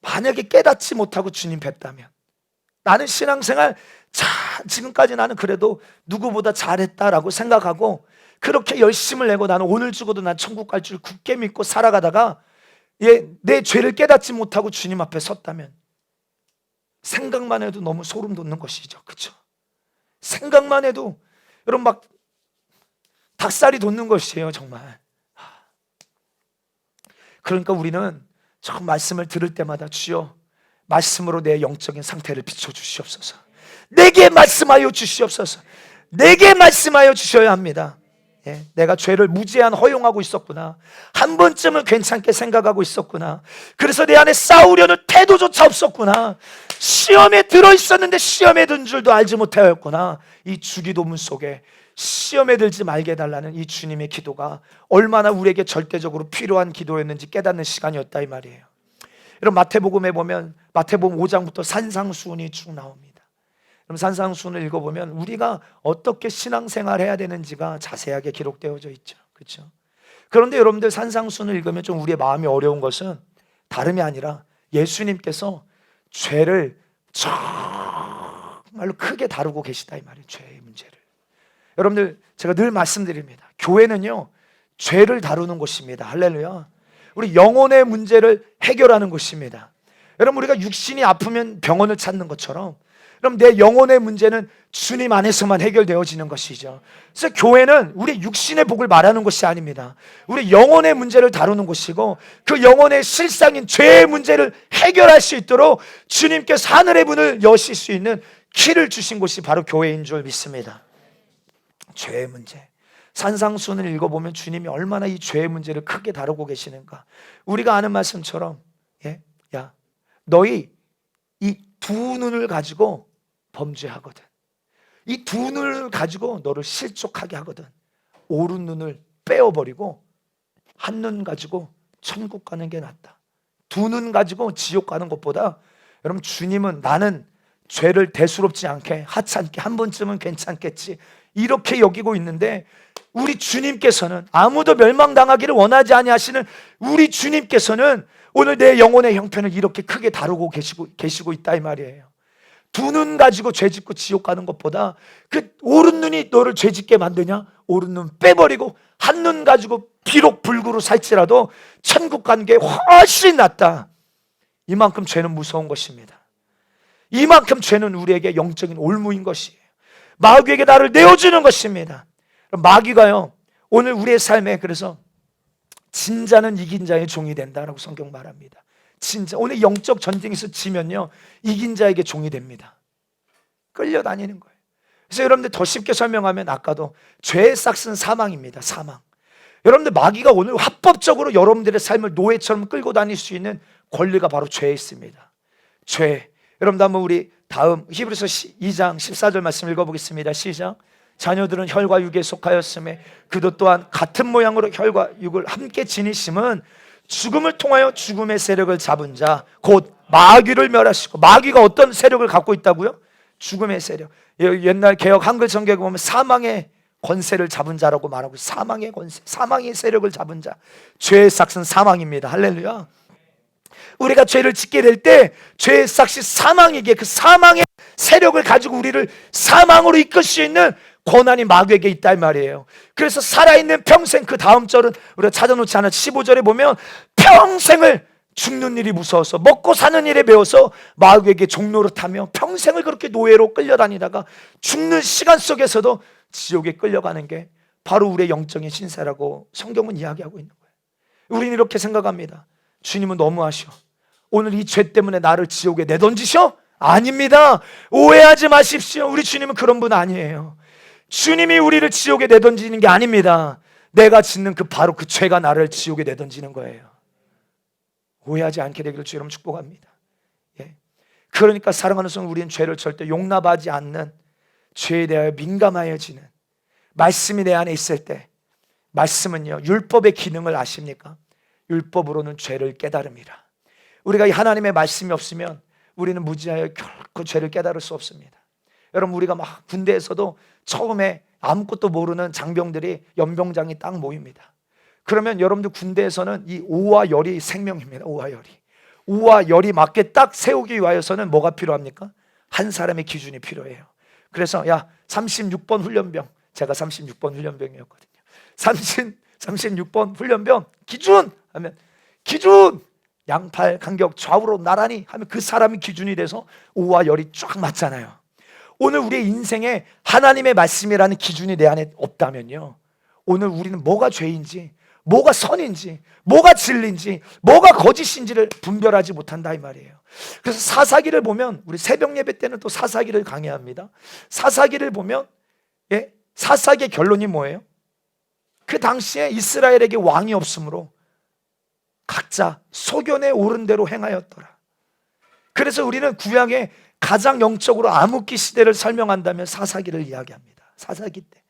만약에 깨닫지 못하고 주님 뵙다면, 나는 신앙생활 지금까지 나는 그래도 누구보다 잘했다라고 생각하고 그렇게 열심을 내고 나는 오늘 죽어도 난 천국 갈 줄 굳게 믿고 살아가다가 내 죄를 깨닫지 못하고 주님 앞에 섰다면 생각만 해도 너무 소름 돋는 것이죠. 그렇죠? 생각만 해도 여러분 막 닭살이 돋는 것이에요. 정말. 그러니까 우리는 저 말씀을 들을 때마다 주여 말씀으로 내 영적인 상태를 비춰주시옵소서. 내게 말씀하여 주시옵소서. 내게 말씀하여 주셔야 합니다. 내가 죄를 무제한 허용하고 있었구나. 한 번쯤은 괜찮게 생각하고 있었구나. 그래서 내 안에 싸우려는 태도조차 없었구나. 시험에 들어있었는데 시험에 든 줄도 알지 못하였구나. 이 주기도문 속에 시험에 들지 말게 해달라는 이 주님의 기도가 얼마나 우리에게 절대적으로 필요한 기도였는지 깨닫는 시간이었다 이 말이에요. 여러분 마태복음에 보면 마태복음 5장부터 산상수훈이 쭉 나옵니다. 그럼 산상수훈을 읽어보면 우리가 어떻게 신앙생활 해야 되는지가 자세하게 기록되어져 있죠. 그렇죠? 그런데 여러분들 산상수훈을 읽으면 좀 우리의 마음이 어려운 것은 다름이 아니라 예수님께서 죄를 정말로 크게 다루고 계시다 이 말이에요. 죄의 문제를. 여러분들 제가 늘 말씀드립니다. 교회는요 죄를 다루는 곳입니다. 할렐루야. 우리 영혼의 문제를 해결하는 곳입니다. 여러분 우리가 육신이 아프면 병원을 찾는 것처럼 그럼 내 영혼의 문제는 주님 안에서만 해결되어지는 것이죠. 그래서 교회는 우리 육신의 복을 말하는 것이 아닙니다. 우리 영혼의 문제를 다루는 곳이고, 그 영혼의 실상인 죄의 문제를 해결할 수 있도록 주님께서 하늘의 문을 여실 수 있는 키를 주신 곳이 바로 교회인 줄 믿습니다. 죄의 문제, 산상수훈을 읽어보면 주님이 얼마나 이 죄의 문제를 크게 다루고 계시는가. 우리가 아는 말씀처럼, 야, 너희 이 두 눈을 가지고 범죄하거든, 이 두 눈을 가지고 너를 실족하게 하거든, 오른 눈을 빼어버리고 한 눈 가지고 천국 가는 게 낫다. 두 눈 가지고 지옥 가는 것보다, 여러분, 주님은 나는 죄를 대수롭지 않게, 하찮게, 한 번쯤은 괜찮겠지, 이렇게 여기고 있는데, 우리 주님께서는, 아무도 멸망당하기를 원하지 아니하시는 우리 주님께서는 오늘 내 영혼의 형편을 이렇게 크게 다루고 계시고 있다 이 말이에요. 두 눈 가지고 죄 짓고 지옥 가는 것보다, 그 오른 눈이 너를 죄 짓게 만드냐? 오른 눈 빼버리고 한 눈 가지고 비록 불구로 살지라도 천국 가는 게 훨씬 낫다. 이만큼 죄는 무서운 것입니다. 이만큼 죄는 우리에게 영적인 올무인 것이에요. 마귀에게 나를 내어주는 것입니다. 마귀가요, 오늘 우리의 삶에, 그래서 진자는 이긴 자의 종이 된다라고 성경 말합니다. 진짜 오늘 영적 전쟁에서 지면요, 이긴 자에게 종이 됩니다. 끌려다니는 거예요. 그래서 여러분들 더 쉽게 설명하면, 아까도 죄의 싹은 사망입니다. 사망. 여러분들, 마귀가 오늘 합법적으로 여러분들의 삶을 노예처럼 끌고 다닐 수 있는 권리가 바로 죄에 있습니다. 죄. 여러분들 한번 우리 다음 히브리서 2장 14절 말씀 읽어보겠습니다. 시작. 자녀들은 혈과 육에 속하였음에 그도 또한 같은 모양으로 혈과 육을 함께 지니심은 죽음을 통하여 죽음의 세력을 잡은 자 곧 마귀를 멸하시고, 마귀가 어떤 세력을 갖고 있다고요? 죽음의 세력. 옛날 개역 한글 성경에 보면 사망의 권세를 잡은 자라고 말하고, 사망의 권세, 사망의 세력을 잡은 자. 죄의 삭은 사망입니다. 할렐루야. 우리가 죄를 짓게 될 때 죄의 삭이 사망이기에, 그 사망의 세력을 가지고 우리를 사망으로 이끌 수 있는 권한이 마귀에게 있다 이 말이에요. 그래서 살아있는 평생, 그 다음 절은 우리가 찾아놓지 않아 15절에 보면, 평생을 죽는 일이 무서워서, 먹고 사는 일에 매워서 마귀에게 종노릇하며 평생을 그렇게 노예로 끌려다니다가 죽는 시간 속에서도 지옥에 끌려가는 게 바로 우리의 영적인 신세라고 성경은 이야기하고 있는 거예요. 우리는 이렇게 생각합니다. 주님은 너무하셔. 오늘 이 죄 때문에 나를 지옥에 내던지셔? 아닙니다. 오해하지 마십시오. 우리 주님은 그런 분 아니에요. 주님이 우리를 지옥에 내던지는 게 아닙니다. 내가 짓는 바로 그 죄가 나를 지옥에 내던지는 거예요. 오해하지 않게 되기를 주 여러분 축복합니다. 그러니까 사랑하는 성도, 우리는 죄를 절대 용납하지 않는, 죄에 대하여 민감하여지는, 말씀이 내 안에 있을 때, 말씀은요, 율법의 기능을 아십니까? 율법으로는 죄를 깨달음이라. 우리가 이 하나님의 말씀이 없으면 우리는 무지하여 결코 죄를 깨달을 수 없습니다. 여러분, 우리가 막 군대에서도 처음에 아무것도 모르는 장병들이 연병장이 딱 모입니다. 그러면 여러분들 군대에서는 이 오와 열이 생명입니다. 오와 열이. 오와 열이 맞게 딱 세우기 위하여서는 뭐가 필요합니까? 한 사람의 기준이 필요해요. 그래서 36번 훈련병, 제가 36번 훈련병이었거든요. 36번 훈련병 기준 하면, 기준 양팔 간격 좌우로 나란히 하면 그 사람이 기준이 돼서 오와 열이 쫙 맞잖아요. 오늘 우리의 인생에 하나님의 말씀이라는 기준이 내 안에 없다면요, 오늘 우리는 뭐가 죄인지, 뭐가 선인지, 뭐가 진리인지, 뭐가 거짓인지를 분별하지 못한다 이 말이에요. 그래서 사사기를 보면, 우리 새벽 예배 때는 또 사사기를 강의합니다. 사사기를 보면, 사사기의 결론이 뭐예요? 그 당시에 이스라엘에게 왕이 없으므로 각자 소견에 오른 대로 행하였더라. 그래서 우리는 구약의 가장 영적으로 암흑기 시대를 설명한다면 사사기를 이야기합니다. 사사기 때.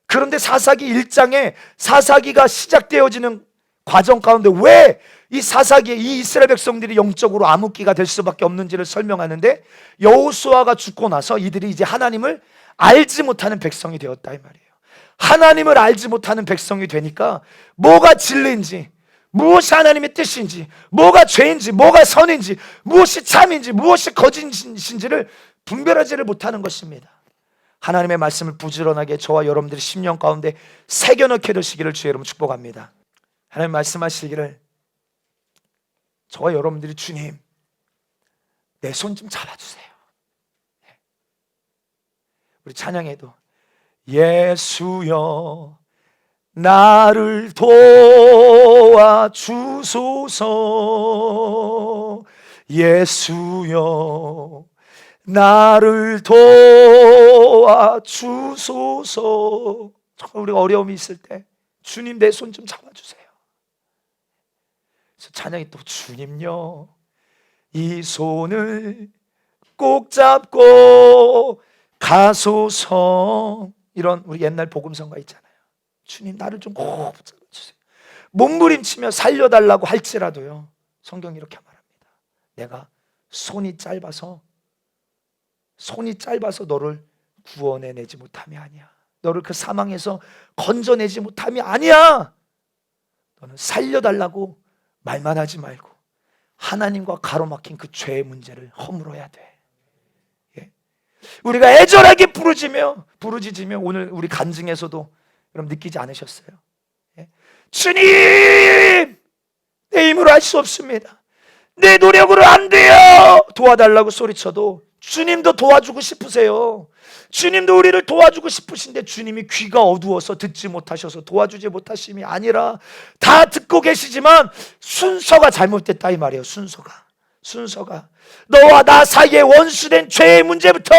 그런데 사사기 1장에 사사기가 시작되어지는 과정 가운데 왜 이 사사기에 이 이스라엘 백성들이 영적으로 암흑기가 될 수밖에 없는지를 설명하는데, 여호수아가 죽고 나서 이들이 이제 하나님을 알지 못하는 백성이 되었다 이 말이에요. 하나님을 알지 못하는 백성이 되니까 뭐가 진리인지, 무엇이 하나님의 뜻인지, 뭐가 죄인지, 뭐가 선인지, 무엇이 참인지, 무엇이 거짓인지를 분별하지를 못하는 것입니다. 하나님의 말씀을 부지런하게 저와 여러분들의 심령 가운데 새겨넣게 되시기를 주의 이름으로 축복합니다. 하나님 말씀하시기를, 저와 여러분들이 주님, 내 손 좀 잡아주세요. 우리 찬양에도 예수여 나를 도와주소서, 예수여 나를 도와주소서. 우리가 어려움이 있을 때 주님 내 손 좀 잡아주세요. 그래서 찬양이 또 주님요 이 손을 꼭 잡고 가소서. 이런 우리 옛날 복음성가 있잖아요. 주님 나를 좀 꼭 잡아주세요. 몸부림치며 살려달라고 할지라도요, 성경이 이렇게 말합니다. 내가 손이 짧아서 너를 구원해내지 못함이 아니야. 너를 그 사망에서 건져내지 못함이 아니야. 너는 살려달라고 말만 하지 말고 하나님과 가로막힌 그 죄의 문제를 허물어야 돼. 예? 우리가 애절하게 부르짖으며 오늘 우리 간증에서도 여러분 느끼지 않으셨어요? 예? 주님 내 힘으로 할 수 없습니다. 내 노력으로 안 돼요. 도와달라고 소리쳐도 주님도 도와주고 싶으세요. 주님도 우리를 도와주고 싶으신데 주님이 귀가 어두워서 듣지 못하셔서 도와주지 못하심이 아니라 다 듣고 계시지만 순서가 잘못됐다 이 말이에요. 순서가 너와 나 사이에 원수된 죄의 문제부터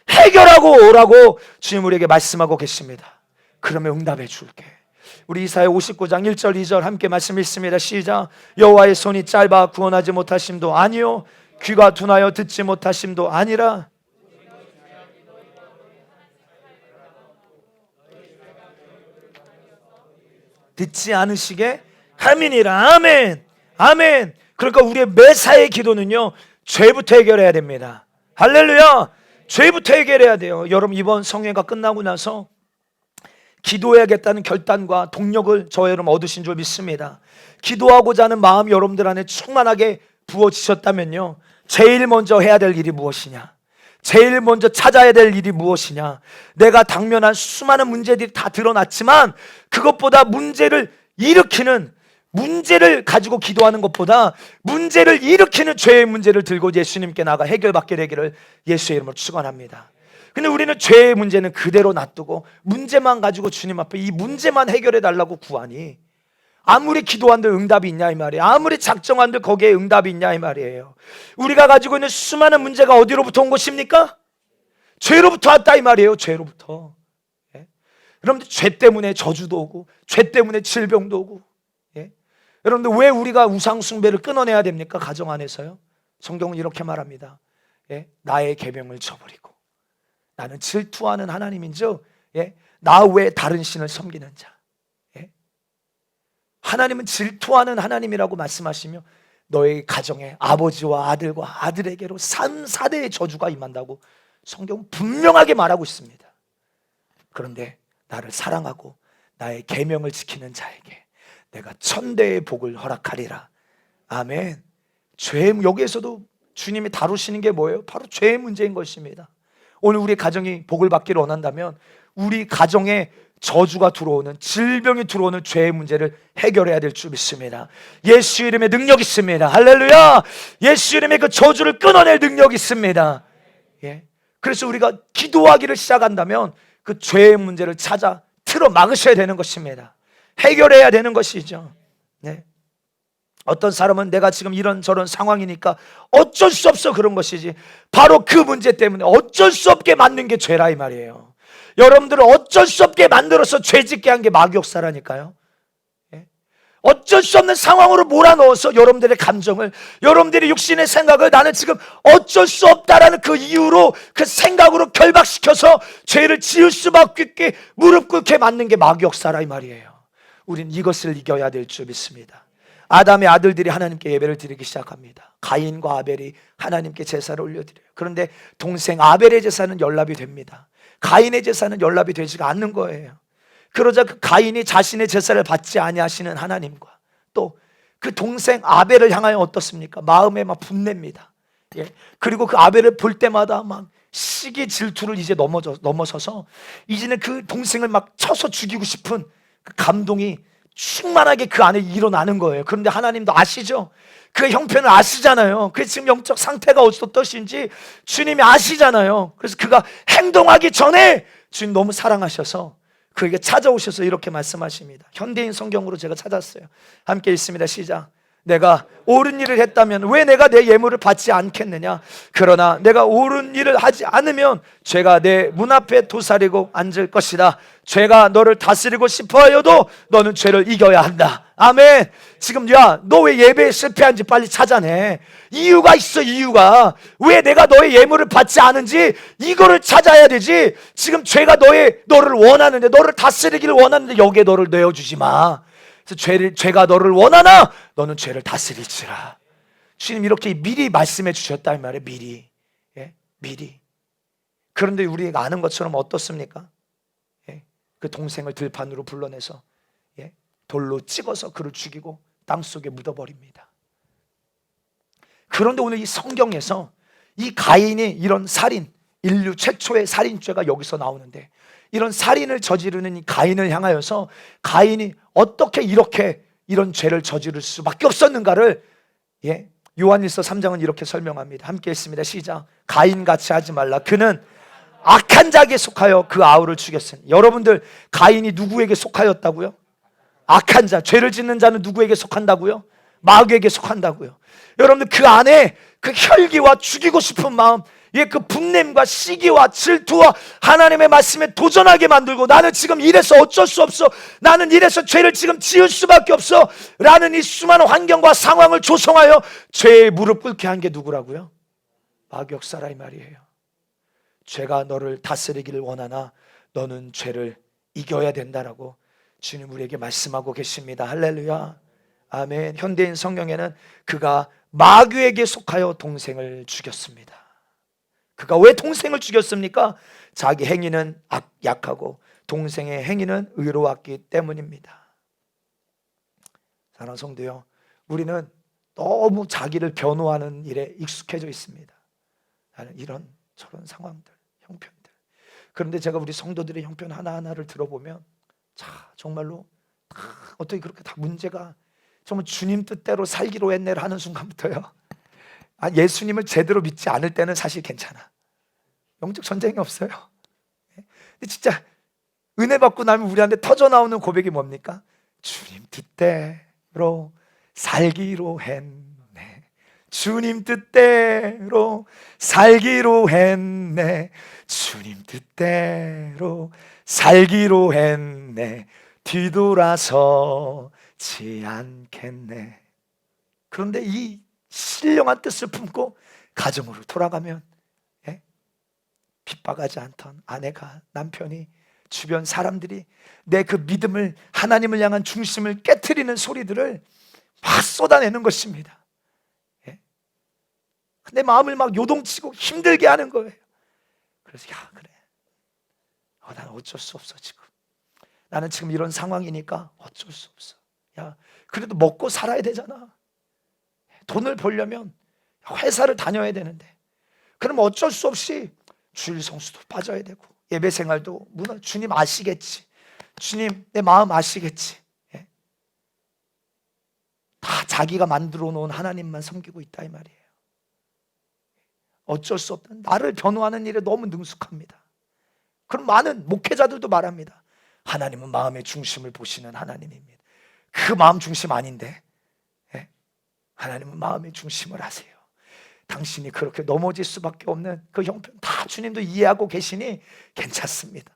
해결하고 오라고 주님 우리에게 말씀하고 계십니다. 그러면 응답해 줄게. 우리 이사야 59장 1절 2절 함께 말씀 읽습니다. 시작. 여호와의 손이 짧아 구원하지 못하심도 아니요 귀가 둔하여 듣지 못하심도 아니라 듣지 않으시게 함이니라. 아멘. 아멘. 그러니까 우리의 매사의 기도는요 죄부터 해결해야 됩니다. 할렐루야. 죄부터 해결해야 돼요. 여러분 이번 성회가 끝나고 나서 기도해야겠다는 결단과 동력을 저 여러분 얻으신 줄 믿습니다. 기도하고자 하는 마음이 여러분들 안에 충만하게 부어지셨다면요, 제일 먼저 해야 될 일이 무엇이냐? 제일 먼저 찾아야 될 일이 무엇이냐? 내가 당면한 수많은 문제들이 다 드러났지만 그것보다 문제를 가지고 기도하는 것보다 문제를 일으키는 죄의 문제를 들고 예수님께 나가 해결받게 되기를 예수의 이름으로 축원합니다. 근데 우리는 죄의 문제는 그대로 놔두고 문제만 가지고 주님 앞에 이 문제만 해결해 달라고 구하니 아무리 기도한들 응답이 있냐 이 말이에요. 아무리 작정한들 거기에 응답이 있냐 이 말이에요. 우리가 가지고 있는 수많은 문제가 어디로부터 온 것입니까? 죄로부터 왔다 이 말이에요. 죄로부터. 예? 여러분들 죄 때문에 저주도 오고 죄 때문에 질병도 오고, 예? 여러분들 왜 우리가 우상 숭배를 끊어내야 됩니까? 가정 안에서요. 성경은 이렇게 말합니다. 예? 나의 계명을 저버리고 나는 질투하는 하나님인즉, 예? 나 외에 다른 신을 섬기는 자. 예? 하나님은 질투하는 하나님이라고 말씀하시며 너의 가정에 아버지와 아들과 아들에게로 3, 4대의 저주가 임한다고 성경은 분명하게 말하고 있습니다. 그런데 나를 사랑하고 나의 계명을 지키는 자에게 내가 천대의 복을 허락하리라. 아멘. 여기에서도 주님이 다루시는 게 뭐예요? 바로 죄의 문제인 것입니다. 오늘 우리 가정이 복을 받기를 원한다면 우리 가정에 저주가 들어오는, 질병이 들어오는 죄의 문제를 해결해야 될 줄 믿습니다. 예수 이름의 능력 있습니다. 할렐루야. 예수 이름의 그 저주를 끊어낼 능력이 있습니다. 예. 그래서 우리가 기도하기를 시작한다면 그 죄의 문제를 찾아 틀어 막으셔야 되는 것입니다. 해결해야 되는 것이죠. 네. 어떤 사람은 내가 지금 이런저런 상황이니까 어쩔 수 없어 그런 것이지, 바로 그 문제 때문에 어쩔 수 없게 만든 게 죄라 이 말이에요. 여러분들을 어쩔 수 없게 만들어서 죄짓게 한 게 마귀역사라니까요. 예? 어쩔 수 없는 상황으로 몰아넣어서 여러분들의 감정을, 여러분들의 육신의 생각을 나는 지금 어쩔 수 없다라는 그 이유로, 그 생각으로 결박시켜서 죄를 지을 수밖에 없게 무릎 꿇게 만든 게 마귀역사라 이 말이에요. 우린 이것을 이겨야 될 줄 믿습니다. 아담의 아들들이 하나님께 예배를 드리기 시작합니다. 가인과 아벨이 하나님께 제사를 올려드려요. 그런데 동생 아벨의 제사는 연락이 됩니다. 가인의 제사는 연락이 되지가 않는 거예요. 그러자 그 가인이 자신의 제사를 받지 아니하시는 하나님과 또 그 동생 아벨을 향하여 어떻습니까? 마음에 막 분냅니다. 예. 그리고 그 아벨을 볼 때마다 막 시기 질투를 이제 넘어서서 이제는 그 동생을 막 쳐서 죽이고 싶은 그 감동이 충만하게 그 안에 일어나는 거예요. 그런데 하나님도 아시죠? 그 형편을 아시잖아요. 그 지금 영적 상태가 어떠신지 주님이 아시잖아요. 그래서 그가 행동하기 전에 주님 너무 사랑하셔서 그에게 찾아오셔서 이렇게 말씀하십니다. 현대인 성경으로 제가 찾았어요. 함께 읽습니다. 시작. 내가 옳은 일을 했다면 왜 내가 내 예물을 받지 않겠느냐? 그러나 내가 옳은 일을 하지 않으면 죄가 내 문 앞에 도사리고 앉을 것이다. 죄가 너를 다스리고 싶어하여도 너는 죄를 이겨야 한다. 아멘. 지금 너 왜 예배에 실패한지 빨리 찾아내. 이유가 있어. 이유가 왜 내가 너의 예물을 받지 않은지 이거를 찾아야 되지. 지금 죄가 너를 원하는데, 너를 다스리기를 원하는데 여기에 너를 내어주지 마. 그래서 죄가 너를 원하나 너는 죄를 다스리지라. 주님 이렇게 미리 말씀해 주셨다 이 말이에요. 미리. 미리. 그런데 우리가 아는 것처럼 어떻습니까? 그 동생을 들판으로 불러내서 돌로 찍어서 그를 죽이고 땅속에 묻어버립니다. 그런데 오늘 이 성경에서 이 가인이 이런 살인, 인류 최초의 살인죄가 여기서 나오는데, 이런 살인을 저지르는 이 가인을 향하여서 가인이 어떻게 이런 죄를 저지를 수밖에 없었는가를 요한일서 3장은 이렇게 설명합니다. 함께 했습니다. 시작. 가인같이 하지 말라. 그는 악한 자에게 속하여 그 아우를 죽였으니. 여러분들 가인이 누구에게 속하였다고요? 악한 자, 죄를 짓는 자는 누구에게 속한다고요? 마귀에게 속한다고요. 여러분들 그 안에 그 혈기와 죽이고 싶은 마음, 그 분냄과 시기와 질투와 하나님의 말씀에 도전하게 만들고, 나는 지금 이래서 어쩔 수 없어, 나는 이래서 죄를 지금 지을 수밖에 없어 라는 이 수많은 환경과 상황을 조성하여 죄에 무릎 꿇게 한 게 누구라고요? 마귀 역사라 이 말이에요. 죄가 너를 다스리기를 원하나 너는 죄를 이겨야 된다라고 주님 우리에게 말씀하고 계십니다. 할렐루야. 아멘. 현대인 성경에는 그가 마귀에게 속하여 동생을 죽였습니다. 그가 왜 동생을 죽였습니까? 자기 행위는 약하고 동생의 행위는 의로웠기 때문입니다. 사랑하는 성도요, 우리는 너무 자기를 변호하는 일에 익숙해져 있습니다. 나는 이런 저런 상황들, 형편들. 그런데 제가 우리 성도들의 형편 하나하나를 들어보면 정말로 어떻게 그렇게 다 문제가 정말 주님 뜻대로 살기로 했네를 하는 순간부터요, 예수님을 제대로 믿지 않을 때는 사실 괜찮아. 영적 전쟁이 없어요. 근데 진짜 은혜 받고 나면 우리한테 터져 나오는 고백이 뭡니까? 주님 뜻대로 살기로 했네. 주님 뜻대로 살기로 했네. 주님 뜻대로 살기로 했네. 뒤돌아서지 않겠네. 그런데 이 신령한 뜻을 품고 가정으로 돌아가면 핍박하지 않던 아내가, 남편이, 주변 사람들이 내 그 믿음을, 하나님을 향한 중심을 깨트리는 소리들을 막 쏟아내는 것입니다. 내 마음을 막 요동치고 힘들게 하는 거예요. 그래서 그래, 난 어쩔 수 없어. 지금 나는 지금 이런 상황이니까 어쩔 수 없어. 그래도 먹고 살아야 되잖아. 돈을 벌려면 회사를 다녀야 되는데, 그럼 어쩔 수 없이 주일 성수도 빠져야 되고 예배 생활도 주님 아시겠지. 주님 내 마음 아시겠지. 다 자기가 만들어 놓은 하나님만 섬기고 있다 이 말이에요. 어쩔 수 없다. 나를 변호하는 일에 너무 능숙합니다. 그럼 많은 목회자들도 말합니다. 하나님은 마음의 중심을 보시는 하나님입니다. 그 마음 중심 아닌데 하나님은 마음의 중심을 하세요. 당신이 그렇게 넘어질 수밖에 없는 그 형편 다 주님도 이해하고 계시니 괜찮습니다.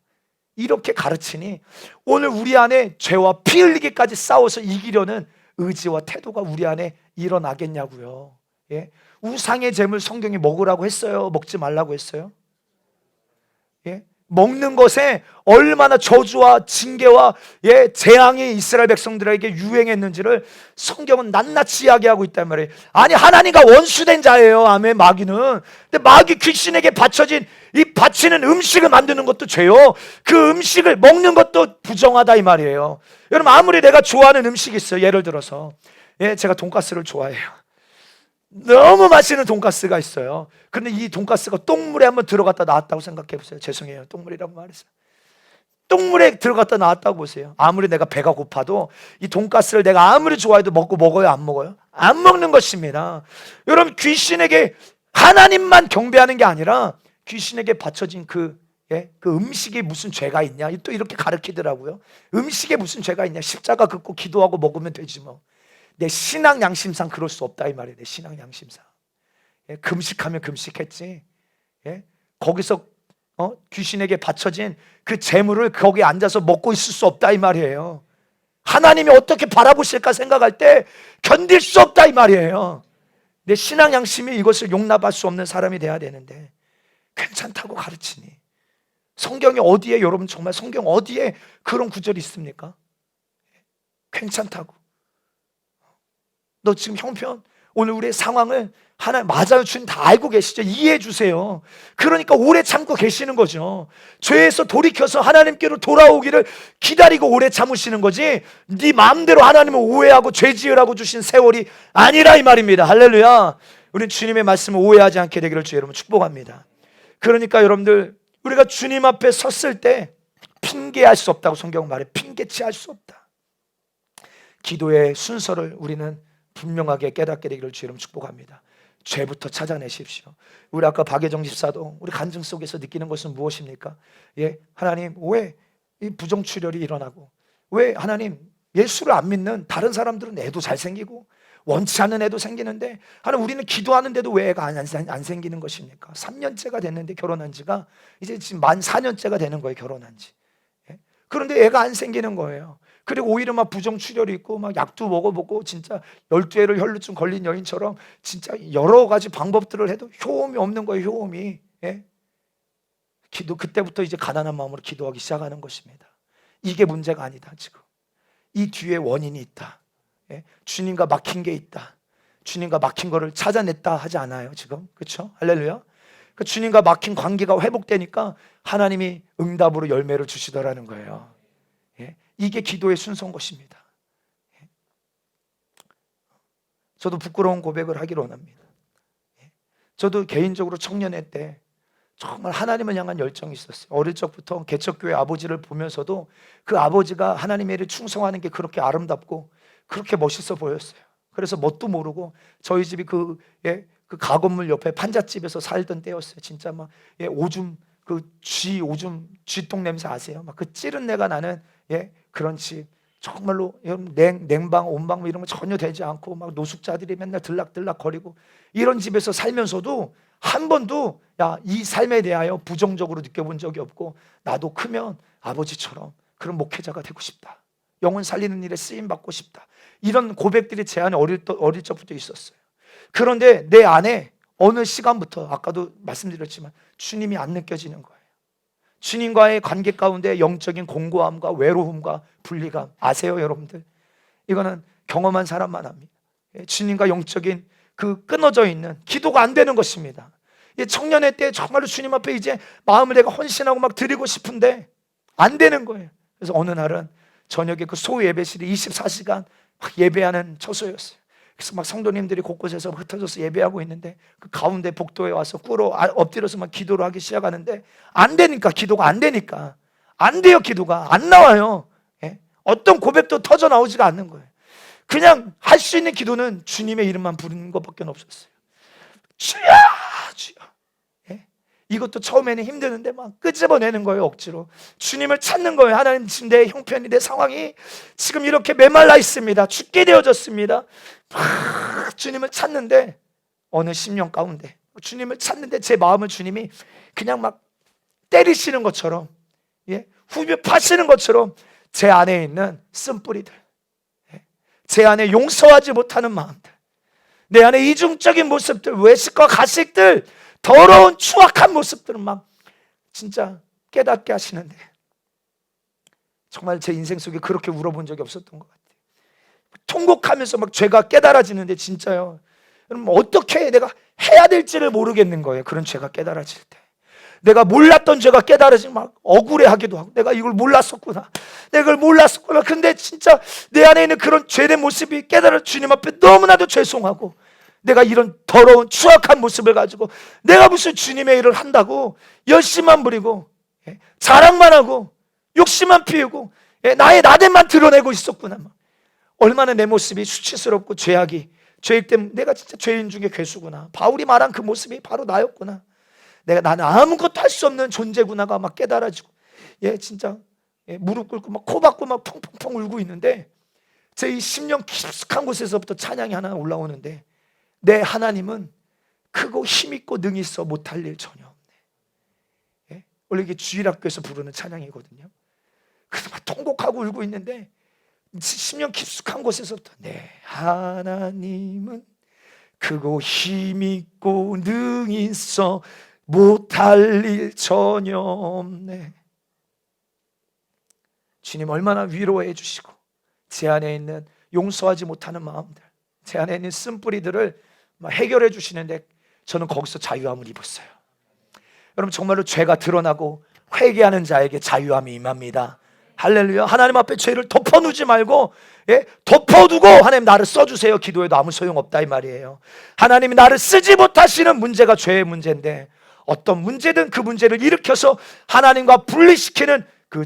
이렇게 가르치니 오늘 우리 안에 죄와 피 흘리기까지 싸워서 이기려는 의지와 태도가 우리 안에 일어나겠냐고요. 우상의 재물 성경이 먹으라고 했어요? 먹지 말라고 했어요? 먹는 것에 얼마나 저주와 징계와 재앙이 이스라엘 백성들에게 유행했는지를 성경은 낱낱이 이야기하고 있단 말이에요. 아니 하나님과 원수된 자예요. 아멘. 마귀는. 근데 마귀 귀신에게 바쳐진 이 바치는 음식을 만드는 것도 죄요. 그 음식을 먹는 것도 부정하다 이 말이에요. 여러분 아무리 내가 좋아하는 음식이 있어요. 예를 들어서 제가 돈가스를 좋아해요. 너무 맛있는 돈가스가 있어요. 그런데 이 돈가스가 똥물에 한번 들어갔다 나왔다고 생각해 보세요. 죄송해요, 똥물이라고 말했어요. 똥물에 들어갔다 나왔다고 보세요. 아무리 내가 배가 고파도 이 돈가스를 내가 아무리 좋아해도 먹어요, 안 먹어요? 안 먹는 것입니다. 여러분, 귀신에게 하나님만 경배하는 게 아니라 귀신에게 바쳐진 그 음식에 무슨 죄가 있냐, 또 이렇게 가르치더라고요. 음식에 무슨 죄가 있냐, 십자가 긋고 기도하고 먹으면 되지 뭐. 내 신앙 양심상 그럴 수 없다 이 말이에요. 내 신앙 양심상. 금식하면 금식했지. 거기서 귀신에게 바쳐진 그 재물을 거기에 앉아서 먹고 있을 수 없다 이 말이에요. 하나님이 어떻게 바라보실까 생각할 때 견딜 수 없다 이 말이에요. 내 신앙 양심이 이것을 용납할 수 없는 사람이 돼야 되는데 괜찮다고 가르치니. 성경에 어디에, 여러분 정말 성경 어디에 그런 구절이 있습니까? 괜찮다고. 너 지금 형편, 오늘 우리의 상황을 하나님 맞아요, 주님 다 알고 계시죠? 이해해 주세요. 그러니까 오래 참고 계시는 거죠. 죄에서 돌이켜서 하나님께로 돌아오기를 기다리고 오래 참으시는 거지, 네 마음대로 하나님을 오해하고 죄 지으라고 주신 세월이 아니라 이 말입니다. 할렐루야. 우린 주님의 말씀을 오해하지 않게 되기를 주 여러분 축복합니다. 그러니까 여러분들, 우리가 주님 앞에 섰을 때 핑계할 수 없다고 성경은 말해. 핑계치할 수 없다. 기도의 순서를 우리는 분명하게 깨닫게 되기를 주 여러분 축복합니다. 죄부터 찾아내십시오. 우리 아까 박예정 집사도 우리 간증 속에서 느끼는 것은 무엇입니까? 하나님, 왜 이 부정출혈이 일어나고, 왜 하나님 예수를 안 믿는 다른 사람들은 애도 잘생기고 원치 않는 애도 생기는데 하나님 우리는 기도하는데도 왜 애가 안 생기는 것입니까? 3년째가 됐는데 결혼한 지가 이제 지금 만 4년째가 되는 거예요, 결혼한 지. 그런데 애가 안 생기는 거예요. 그리고 오히려 막 부정출혈이 있고 막 약도 먹어보고 진짜 12회를 혈루증 걸린 여인처럼 진짜 여러 가지 방법들을 해도 효험이 없는 거예요, 효험이. 그때부터 이제 가난한 마음으로 기도하기 시작하는 것입니다. 이게 문제가 아니다, 지금. 이 뒤에 원인이 있다. 주님과 막힌 게 있다. 주님과 막힌 거를 찾아냈다 하지 않아요, 지금. 그렇죠? 할렐루야. 그 주님과 막힌 관계가 회복되니까 하나님이 응답으로 열매를 주시더라는 거예요. 이게 기도의 순서인 것입니다. 저도 부끄러운 고백을 하기를 원합니다. 저도 개인적으로 청년회 때 정말 하나님을 향한 열정이 있었어요. 어릴 적부터 개척교회 아버지를 보면서도 그 아버지가 하나님의 일에 충성하는 게 그렇게 아름답고 그렇게 멋있어 보였어요. 그래서 뭣도 모르고 저희 집이 그 가건물 옆에 판잣집에서 살던 때였어요. 진짜 막 오줌, 오줌 쥐똥 냄새 아세요? 막 그 찌른 내가 나는 그런 집, 정말로 냉방, 온방 이런 거 전혀 되지 않고 막 노숙자들이 맨날 들락들락 거리고 이런 집에서 살면서도 한 번도 이 삶에 대하여 부정적으로 느껴본 적이 없고, 나도 크면 아버지처럼 그런 목회자가 되고 싶다, 영혼 살리는 일에 쓰임 받고 싶다, 이런 고백들이 제 안에 어릴 적부터 있었어요. 그런데 내 안에 어느 시간부터, 아까도 말씀드렸지만 주님이 안 느껴지는 거예요. 주님과의 관계 가운데 영적인 공고함과 외로움과 분리감 아세요, 여러분들? 이거는 경험한 사람만 합니다. 주님과 영적인 그 끊어져 있는 기도가 안 되는 것입니다. 청년회 때 정말로 주님 앞에 이제 마음을 내가 헌신하고 막 드리고 싶은데 안 되는 거예요. 그래서 어느 날은 저녁에 그 소예배실이 24시간 막 예배하는 처소였어요. 그래서 막 성도님들이 곳곳에서 흩어져서 예배하고 있는데 그 가운데 복도에 와서 엎드려서 막 기도를 하기 시작하는데 안 되니까, 기도가 안 되니까 안 돼요. 기도가 안 나와요. 어떤 고백도 터져 나오지가 않는 거예요. 그냥 할 수 있는 기도는 주님의 이름만 부르는 것밖에 없었어요. 주여, 주여. 이것도 처음에는 힘드는데 막 끄집어내는 거예요, 억지로. 주님을 찾는 거예요. 하나님, 지금 내 형편이, 내 상황이 지금 이렇게 메말라 있습니다. 죽게 되어졌습니다. 주님을 찾는데 어느 10년 가운데 주님을 찾는데 제 마음을 주님이 그냥 막 때리시는 것처럼, 후벼 파시는 것처럼 제 안에 있는 쓴뿌리들, 제 안에 용서하지 못하는 마음들, 내 안에 이중적인 모습들, 외식과 가식들, 더러운 추악한 모습들은 막 진짜 깨닫게 하시는데, 정말 제 인생 속에 그렇게 울어본 적이 없었던 것 같아요. 통곡하면서 막 죄가 깨달아지는데 진짜요, 여러분, 어떻게 내가 해야 될지를 모르겠는 거예요. 그런 죄가 깨달아질 때 내가 몰랐던 죄가 깨달아지면 막 억울해하기도 하고, 내가 이걸 몰랐었구나, 내가 이걸 몰랐었구나. 근데 진짜 내 안에 있는 그런 죄된 모습이 깨달아 주님 앞에 너무나도 죄송하고, 내가 이런 더러운 추악한 모습을 가지고 내가 무슨 주님의 일을 한다고 열심만 부리고 자랑만 하고 욕심만 피우고 나의 나됨만 드러내고 있었구나. 얼마나 내 모습이 수치스럽고 죄악 때문에 내가 진짜 죄인 중에 괴수구나. 바울이 말한 그 모습이 바로 나였구나. 나는 아무것도 할 수 없는 존재구나가 막 깨달아지고, 진짜 무릎 꿇고 막 코 박고 막 펑펑펑 울고 있는데, 제 이 심령 깊숙한 곳에서부터 찬양이 하나 올라오는데, 내 하나님은 크고 힘있고 능히 있어 못할 일 전혀 없네. 원래 이게 주일학교에서 부르는 찬양이거든요. 그래서 막 통곡하고 울고 있는데, 심령 깊숙한 곳에서부터 내 하나님은 크고 힘있고 능히 있어 못할 일 전혀 없네. 주님 얼마나 위로해 주시고, 제 안에 있는 용서하지 못하는 마음들, 제 안에 있는 쓴뿌리들을 해결해 주시는데, 저는 거기서 자유함을 입었어요. 여러분, 정말로 죄가 드러나고 회개하는 자에게 자유함이 임합니다. 할렐루야. 하나님 앞에 죄를 덮어두지 말고, 덮어두고 하나님 나를 써주세요 기도해도 아무 소용없다 이 말이에요. 하나님이 나를 쓰지 못하시는 문제가 죄의 문제인데, 어떤 문제든 그 문제를 일으켜서 하나님과 분리시키는 그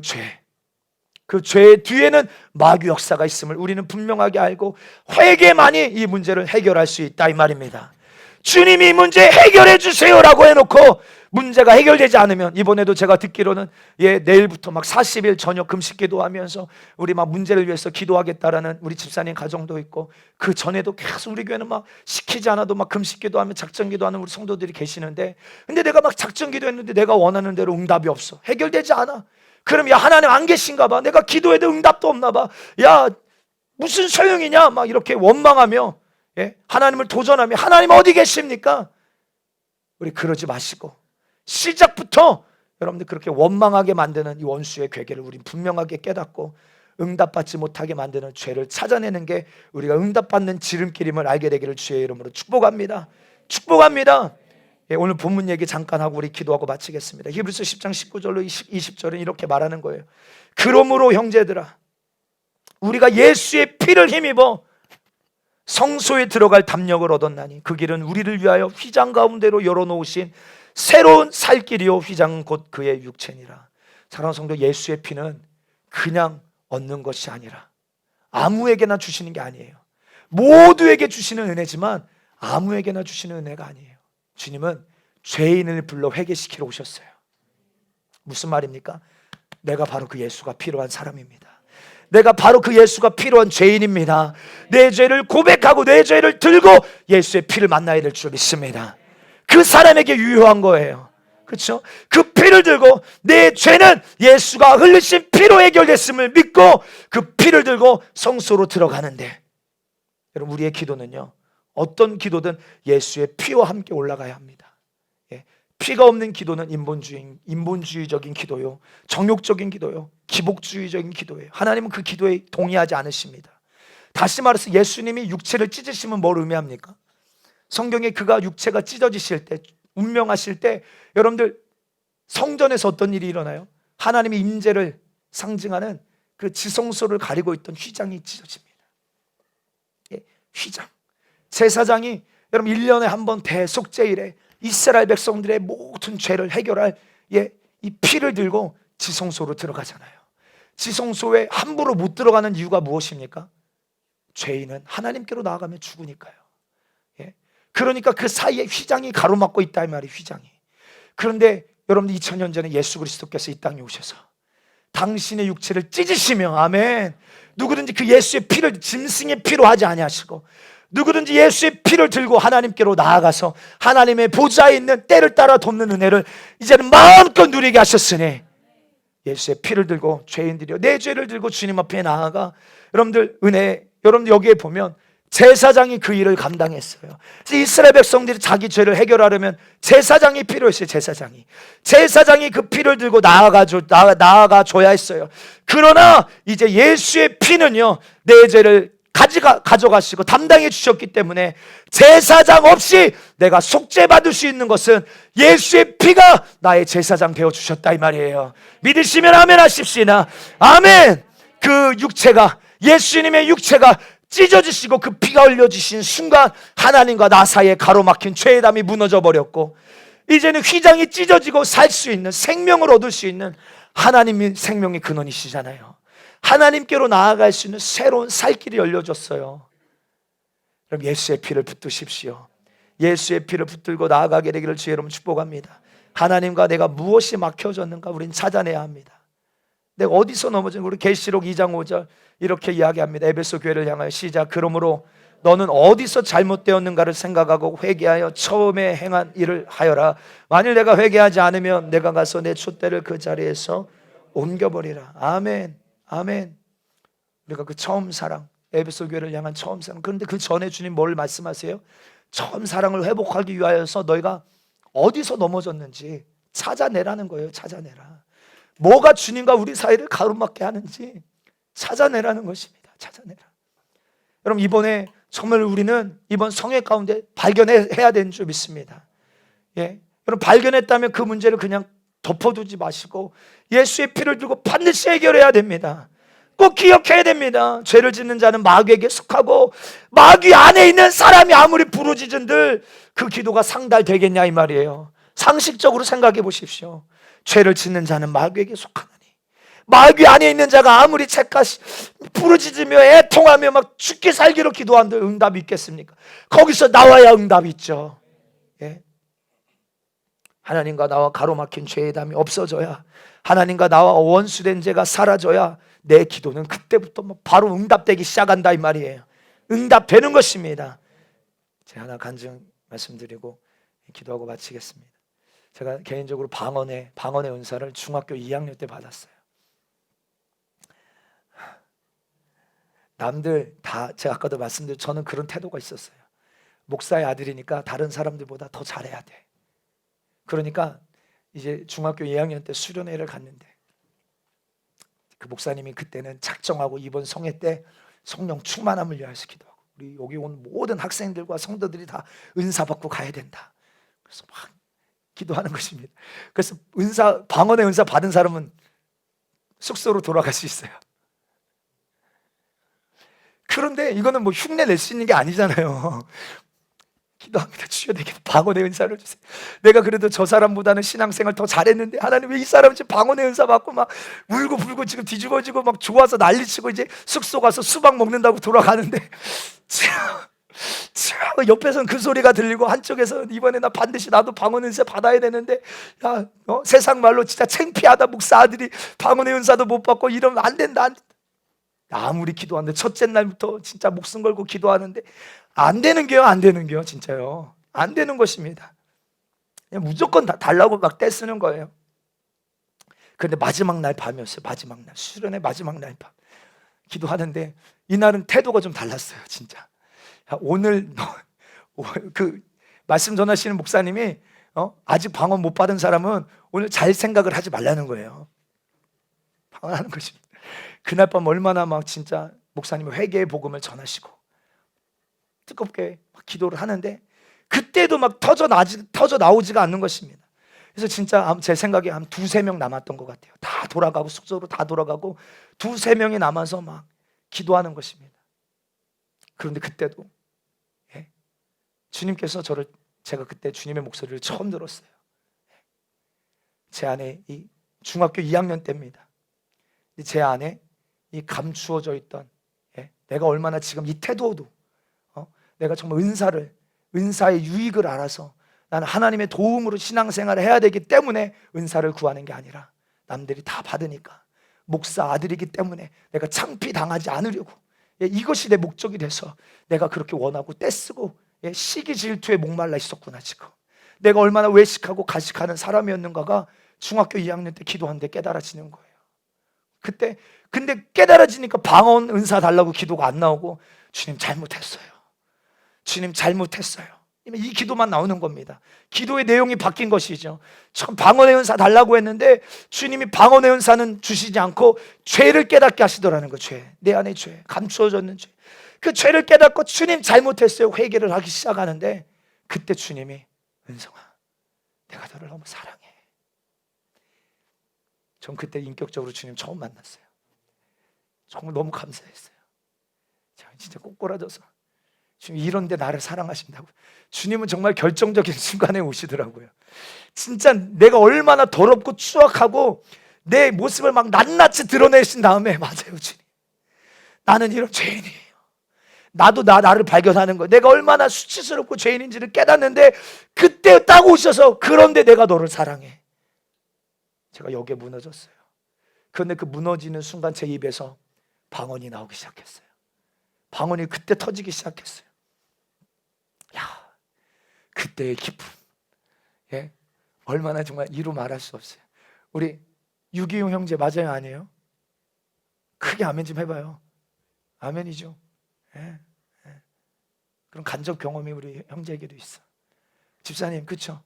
죄의 뒤에는 마귀 역사가 있음을 우리는 분명하게 알고, 회개만이 이 문제를 해결할 수 있다 이 말입니다. 주님이 이 문제 해결해 주세요라고 해놓고 문제가 해결되지 않으면, 이번에도 제가 듣기로는 내일부터 막 40일 저녁 금식 기도하면서 우리 막 문제를 위해서 기도하겠다라는 우리 집사님 가정도 있고, 그 전에도 계속 우리 교회는 막 시키지 않아도 막 금식 기도하면 작정 기도하는 우리 성도들이 계시는데, 근데 내가 막 작정 기도했는데 내가 원하는 대로 응답이 없어. 해결되지 않아. 그럼 하나님 안 계신가 봐. 내가 기도해도 응답도 없나 봐. 무슨 소용이냐 막 이렇게 원망하며 하나님을 도전하며, 하나님 어디 계십니까? 우리 그러지 마시고, 시작부터 여러분들 그렇게 원망하게 만드는 이 원수의 괴계를 우리 분명하게 깨닫고, 응답받지 못하게 만드는 죄를 찾아내는 게 우리가 응답받는 지름길임을 알게 되기를 주의 이름으로 축복합니다. 축복합니다. 오늘 본문 얘기 잠깐 하고 우리 기도하고 마치겠습니다. 히브리서 10장 19절로 20절은 이렇게 말하는 거예요. 그러므로 형제들아, 우리가 예수의 피를 힘입어 성소에 들어갈 담력을 얻었나니 그 길은 우리를 위하여 휘장 가운데로 열어놓으신 새로운 살 길이요 휘장은 곧 그의 육체니라. 사랑하는 성도, 예수의 피는 그냥 얻는 것이 아니라 아무에게나 주시는 게 아니에요. 모두에게 주시는 은혜지만 아무에게나 주시는 은혜가 아니에요. 주님은 죄인을 불러 회개시키러 오셨어요. 무슨 말입니까? 내가 바로 그 예수가 필요한 사람입니다. 내가 바로 그 예수가 필요한 죄인입니다. 내 죄를 고백하고 내 죄를 들고 예수의 피를 만나야 될 줄 믿습니다. 그 사람에게 유효한 거예요. 그렇죠? 그 피를 들고 내 죄는 예수가 흘리신 피로 해결됐음을 믿고 그 피를 들고 성소로 들어가는데, 여러분, 우리의 기도는요, 어떤 기도든 예수의 피와 함께 올라가야 합니다. 피가 없는 기도는 인본주의적인 기도요, 정욕적인 기도요, 기복주의적인 기도예요. 하나님은 그 기도에 동의하지 않으십니다. 다시 말해서 예수님이 육체를 찢으시면 뭘 의미합니까? 성경에 그가 육체가 찢어지실 때, 운명하실 때, 여러분들 성전에서 어떤 일이 일어나요? 하나님의 임재를 상징하는 그 지성소를 가리고 있던 휘장이 찢어집니다. 휘장. 제사장이 여러분 1년에 한 번 대속죄일에 이스라엘 백성들의 모든 죄를 해결할 이 피를 들고 지성소로 들어가잖아요. 지성소에 함부로 못 들어가는 이유가 무엇입니까? 죄인은 하나님께로 나아가면 죽으니까요. 그러니까 그 사이에 휘장이 가로막고 있다 이 말이에요. 휘장이. 그런데 여러분들 2000년 전에 예수 그리스도께서 이 땅에 오셔서 당신의 육체를 찢으시며, 아멘, 누구든지 그 예수의 피를 짐승의 피로 하지 아니하시고 누구든지 예수의 피를 들고 하나님께로 나아가서 하나님의 보좌에 있는 때를 따라 돕는 은혜를 이제는 마음껏 누리게 하셨으니, 예수의 피를 들고 죄인들이여 내 죄를 들고 주님 앞에 나아가, 여러분들 은혜, 여러분들 여기에 보면 제사장이 그 일을 감당했어요. 이스라엘 백성들이 자기 죄를 해결하려면 제사장이 필요했어요. 제사장이 그 피를 들고 나아가 줘야 했어요. 그러나 이제 예수의 피는요, 내 죄를 가져가시고 담당해 주셨기 때문에 제사장 없이 내가 속죄받을 수 있는 것은 예수의 피가 나의 제사장 되어 주셨다 이 말이에요. 믿으시면 아멘 하십시나. 아멘. 그 육체가, 예수님의 육체가 찢어지시고 그 피가 흘려지신 순간 하나님과 나 사이에 가로막힌 죄의 담이 무너져 버렸고, 이제는 휘장이 찢어지고 살 수 있는, 생명을 얻을 수 있는 하나님이 생명의 근원이시잖아요. 하나님께로 나아갈 수 있는 새로운 살 길이 열려졌어요. 그럼 예수의 피를 붙드십시오. 예수의 피를 붙들고 나아가게 되기를 주의 이름으로 축복합니다. 하나님과 내가 무엇이 막혀졌는가 우리는 찾아내야 합니다. 내가 어디서 넘어진, 우리 계시록 2장 5절 이렇게 이야기합니다. 에베소 교회를 향하여 시작. 그러므로 너는 어디서 잘못되었는가를 생각하고 회개하여 처음에 행한 일을 하여라. 만일 내가 회개하지 않으면 내가 가서 내 촛대를 그 자리에서 옮겨버리라. 아멘, 아멘. 우리가 그 처음 사랑, 에베소 교회를 향한 처음 사랑. 그런데 그 전에 주님 뭘 말씀하세요? 처음 사랑을 회복하기 위하여서 너희가 어디서 넘어졌는지 찾아내라는 거예요. 찾아내라. 뭐가 주님과 우리 사이를 가로막게 하는지 찾아내라는 것입니다. 찾아내라. 여러분, 이번에 정말 우리는 이번 성회 가운데 발견해야 되는 줄 믿습니다. 예, 여러분, 발견했다면 그 문제를 그냥 덮어두지 마시고 예수의 피를 들고 반드시 해결해야 됩니다. 꼭 기억해야 됩니다. 죄를 짓는 자는 마귀에게 속하고 마귀 안에 있는 사람이 아무리 부르짖은들 그 기도가 상달되겠냐 이 말이에요. 상식적으로 생각해 보십시오. 죄를 짓는 자는 마귀에게 속하나니 마귀 안에 있는 자가 아무리 부르짖으며 애통하며 막 죽기 살기로 기도한들 응답이 있겠습니까? 거기서 나와야 응답이 있죠. 예? 하나님과 나와 가로막힌 죄의 담이 없어져야, 하나님과 나와 원수된 죄가 사라져야 내 기도는 그때부터 바로 응답되기 시작한다 이 말이에요. 응답되는 것입니다. 제가 하나 간증 말씀드리고 기도하고 마치겠습니다. 제가 개인적으로 방언의 은사를 중학교 2학년 때 받았어요. 남들 다, 제가 아까도 말씀드린 저는 그런 태도가 있었어요. 목사의 아들이니까 다른 사람들보다 더 잘해야 돼. 그러니까 이제 중학교 2학년 때 수련회를 갔는데 그 목사님이 그때는 작정하고 이번 성회 때 성령 충만함을 위하여서 기도하고 우리 여기 온 모든 학생들과 성도들이 다 은사 받고 가야 된다. 그래서 막 기도하는 것입니다. 그래서 방언의 은사 받은 사람은 숙소로 돌아갈 수 있어요. 그런데 이거는 뭐 흉내 낼 수 있는 게 아니잖아요. 기도합니다. 주여 내게 방언의 은사를 주세요. 내가 그래도 저 사람보다는 신앙생활 더 잘했는데 하나님 왜 이 사람은 지금 방언의 은사 받고 막 울고 불고 지금 뒤집어지고 막 좋아서 난리치고 이제 숙소 가서 수박 먹는다고 돌아가는데 옆에서는 그 소리가 들리고 한쪽에서 이번에 나 반드시 나도 방언의 은사 받아야 되는데 야, 세상 말로 진짜 창피하다. 목사 아들이 방언의 은사도 못 받고 이러면 안 된다. 아무리 기도하는데 첫째 날부터 진짜 목숨 걸고 기도하는데 안 되는 게요. 진짜요. 안 되는 것입니다. 그냥 무조건 다 달라고 막 떼쓰는 거예요. 그런데 마지막 날 밤이었어요. 마지막 날 수련회 마지막 날 밤 기도하는데 이날은 태도가 좀 달랐어요. 진짜. 야, 오늘 그 말씀 전하시는 목사님이 아직 방언 못 받은 사람은 오늘 잘 생각을 하지 말라는 거예요. 방언하는 것입니다. 그날 밤 얼마나 막 진짜 목사님이 회개의 복음을 전하시고 뜨겁게 막 기도를 하는데 그때도 막 터져 나오지가 않는 것입니다. 그래서 진짜 제 생각에 한 2-3명 남았던 것 같아요. 다 돌아가고 숙소로 다 돌아가고 2-3명이 남아서 막 기도하는 것입니다. 그런데 그때도 주님께서 제가 그때 주님의 목소리를 처음 들었어요. 제 안에 이 중학교 2학년 때입니다. 제 안에 이 감추어져 있던 내가 얼마나 지금 이 태도도 내가 정말 은사의 유익을 알아서 나는 하나님의 도움으로 신앙생활을 해야 되기 때문에 은사를 구하는 게 아니라 남들이 다 받으니까 목사 아들이기 때문에 내가 창피당하지 않으려고 이것이 내 목적이 돼서 내가 그렇게 원하고 떼쓰고 시기 질투에 목말라 있었구나. 지금 내가 얼마나 외식하고 가식하는 사람이었는가가 중학교 2학년 때 기도하는데 깨달아지는 거예요. 근데 깨달아지니까 방언 은사 달라고 기도가 안 나오고 주님 잘못했어요. 주님 잘못했어요. 이 기도만 나오는 겁니다. 기도의 내용이 바뀐 것이죠. 처음 방언의 은사 달라고 했는데 주님이 방언의 은사는 주시지 않고 죄를 깨닫게 하시더라는 거예요. 내 안에 죄, 감추어졌는 죄. 그 죄를 깨닫고 주님 잘못했어요. 회개를 하기 시작하는데 그때 주님이 은성아 내가 너를 너무 사랑해. 전 그때 인격적으로 주님 처음 만났어요. 정말 너무 감사했어요. 제가 진짜 꼬꾸라져서 주님 이런데 나를 사랑하신다고. 주님은 정말 결정적인 순간에 오시더라고요. 진짜 내가 얼마나 더럽고 추악하고 내 모습을 막 낱낱이 드러내신 다음에 맞아요 주님, 나는 이런 죄인이에요. 나도 나를 발견하는 거예요. 내가 얼마나 수치스럽고 죄인인지를 깨닫는데 그때 딱 오셔서 그런데 내가 너를 사랑해. 제가 여기에 무너졌어요. 그런데 그 무너지는 순간 제 입에서 방언이 나오기 시작했어요. 방언이 그때 터지기 시작했어요. 야, 그때의 기쁨, 예, 얼마나 정말 이루 말할 수 없어요. 우리 유기용 형제 맞아요 아니에요? 크게 아멘 좀 해봐요. 아멘이죠. 예, 예. 그런 간접 경험이 우리 형제에게도 있어. 집사님 그쵸?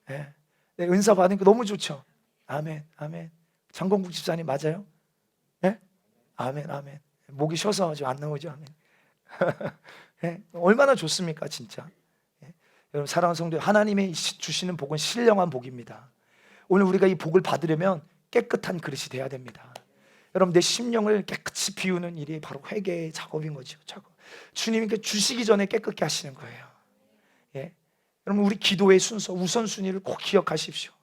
예. 네, 은사 받은 거 너무 좋죠. 아멘 아멘. 장건국 집사님 맞아요? 예? 아멘 아멘. 목이 쉬어서 지금 안 나오죠. 아멘. 예? 얼마나 좋습니까 진짜. 예? 여러분 사랑하는 성도, 하나님이 주시는 복은 신령한 복입니다. 오늘 우리가 이 복을 받으려면 깨끗한 그릇이 돼야 됩니다. 여러분 내 심령을 깨끗이 비우는 일이 바로 회개의 작업인 거죠. 작업. 주님께 주시기 전에 깨끗게 하시는 거예요. 예? 여러분 우리 기도의 순서, 우선순위를 꼭 기억하십시오.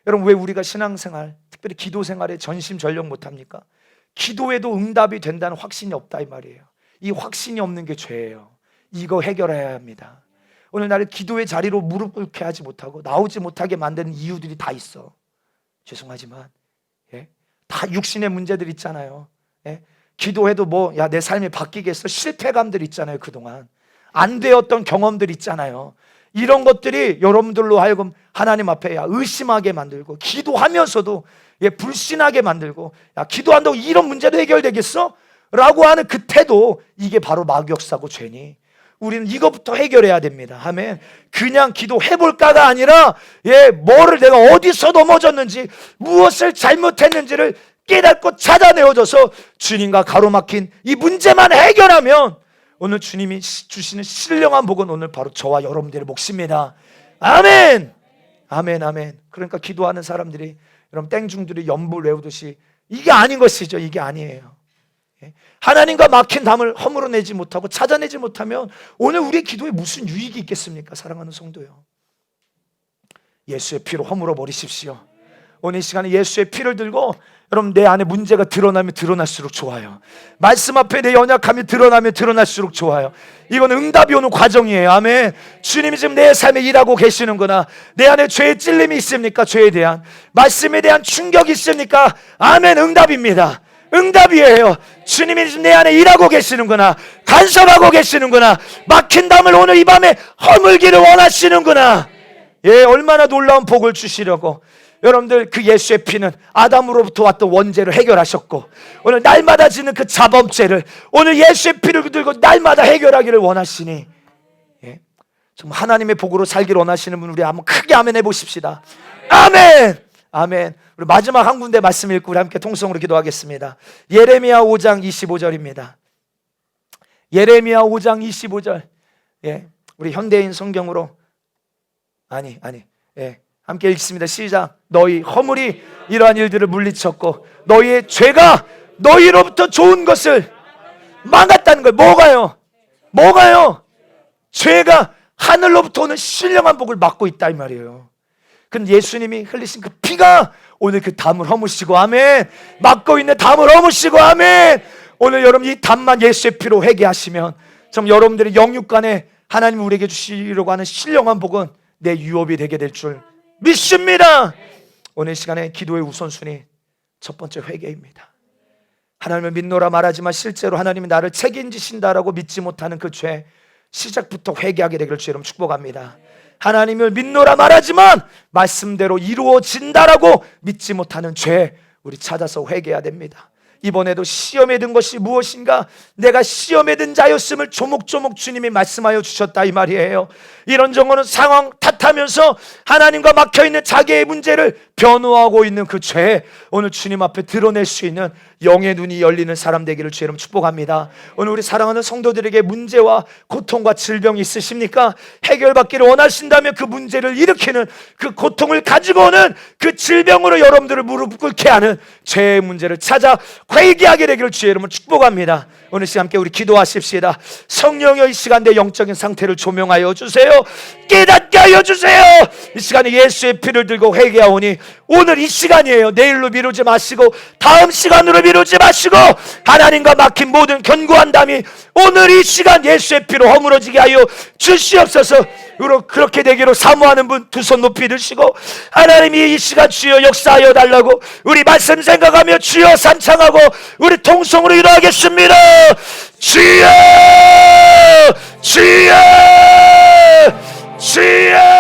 여러분 왜 우리가 신앙생활, 특별히 기도생활에 전심전력 못합니까? 기도에도 응답이 된다는 확신이 없다 이 말이에요. 이 확신이 없는 게 죄예요. 이거 해결해야 합니다. 오늘 나를 기도의 자리로 무릎 꿇게 하지 못하고 나오지 못하게 만드는 이유들이 다 있어. 죄송하지만 예? 다 육신의 문제들 있잖아요. 예? 기도해도 야, 내 삶이 바뀌겠어? 실패감들 있잖아요. 그동안 안 되었던 경험들 있잖아요. 이런 것들이 여러분들로 하여금 하나님 앞에 의심하게 만들고, 기도하면서도 불신하게 만들고, 야, 기도한다고 이런 문제도 해결되겠어? 라고 하는 그 태도, 이게 바로 마귀역사고 죄니 우리는 이것부터 해결해야 됩니다. 아멘. 그냥 기도해볼까가 아니라 뭐를 내가 어디서 넘어졌는지, 무엇을 잘못했는지를 깨닫고 찾아내어져서 주님과 가로막힌 이 문제만 해결하면 오늘 주님이 주시는 신령한 복은 오늘 바로 저와 여러분들의 몫입니다. 아멘. 아멘 아멘. 그러니까 기도하는 사람들이, 여러분 땡중들이 연불 외우듯이 이게 아닌 것이죠. 이게 아니에요. 하나님과 막힌 담을 허물어내지 못하고 찾아내지 못하면 오늘 우리의 기도에 무슨 유익이 있겠습니까? 사랑하는 성도요, 예수의 피로 허물어 버리십시오. 오늘 이 시간에 예수의 피를 들고, 여러분 내 안에 문제가 드러나면 드러날수록 좋아요. 말씀 앞에 내 연약함이 드러나면 드러날수록 좋아요. 이건 응답이 오는 과정이에요. 아멘. 주님이 지금 내 삶에 일하고 계시는구나. 내 안에 죄의 찔림이 있습니까? 죄에 대한, 말씀에 대한 충격이 있습니까? 아멘. 응답입니다. 응답이에요. 주님이 지금 내 안에 일하고 계시는구나. 간섭하고 계시는구나. 막힌 담을 오늘 이 밤에 허물기를 원하시는구나. 얼마나 놀라운 복을 주시려고. 여러분들 그 예수의 피는 아담으로부터 왔던 원죄를 해결하셨고, 오늘 날마다 지는 그 자범죄를 오늘 예수의 피를 들고 날마다 해결하기를 원하시니, 정말 하나님의 복으로 살기를 원하시는 분, 우리 한번 크게 아멘 해보십시다. 아멘. 아멘. 우리 마지막 한 군데 말씀 읽고 우리 함께 통성으로 기도하겠습니다. 예레미야 5장 25절입니다. 예레미야 5장 25절. 우리 현대인 성경으로 함께 읽습니다. 시작. 너희 허물이 이러한 일들을 물리쳤고 너희의 죄가 너희로부터 좋은 것을 망했다는 거예요. 뭐가요? 죄가 하늘로부터 오는 신령한 복을 막고 있다 이 말이에요. 근데 예수님이 흘리신 그 피가 오늘 그 담을 허무시고, 아멘, 막고 있는 담을 허무시고, 아멘. 오늘 여러분 이 담만 예수의 피로 회개하시면 좀 여러분들의 영육간에 하나님 우리에게 주시려고 하는 신령한 복은 내 유업이 되게 될 줄 믿습니다. 오늘 시간에 기도의 우선순위 첫 번째 회개입니다. 하나님을 믿노라 말하지만 실제로 하나님이 나를 책임지신다라고 믿지 못하는 그 죄, 시작부터 회개하게 되기를 주 여러분 축복합니다. 하나님을 믿노라 말하지만 말씀대로 이루어진다라고 믿지 못하는 죄, 우리 찾아서 회개해야 됩니다. 이번에도 시험에 든 것이 무엇인가? 내가 시험에 든 자였음을 조목조목 주님이 말씀하여 주셨다 이 말이에요. 이런저런 상황 탓하면서 하나님과 막혀있는 자기의 문제를 변호하고 있는 그 죄, 오늘 주님 앞에 드러낼 수 있는 영의 눈이 열리는 사람 되기를 주의 이름으로 축복합니다. 오늘 우리 사랑하는 성도들에게 문제와 고통과 질병이 있으십니까? 해결받기를 원하신다면 그 문제를 일으키는, 그 고통을 가지고 오는 그 질병으로 여러분들을 무릎 꿇게 하는 죄의 문제를 찾아 회개하게 되기를 주의 이름으로 축복합니다. 오늘 시간 함께 우리 기도하십시다. 성령의 이 시간 내 영적인 상태를 조명하여 주세요. 깨닫게 하여 주세요. 이 시간에 예수의 피를 들고 회개하오니 오늘 이 시간이에요. 내일로 미루지 마시고 다음 시간으로 미루지 마시고 하나님과 막힌 모든 견고한 담이 오늘 이 시간 예수의 피로 허물어지게 하여 주시옵소서. 그렇게 되기로 사모하는 분 두 손 높이 드시고 하나님이 이 시간 주여 역사하여 달라고 우리 말씀 생각하며 주여 산창하고 우리 통성으로 기도하겠습니다. 주여 주여 주여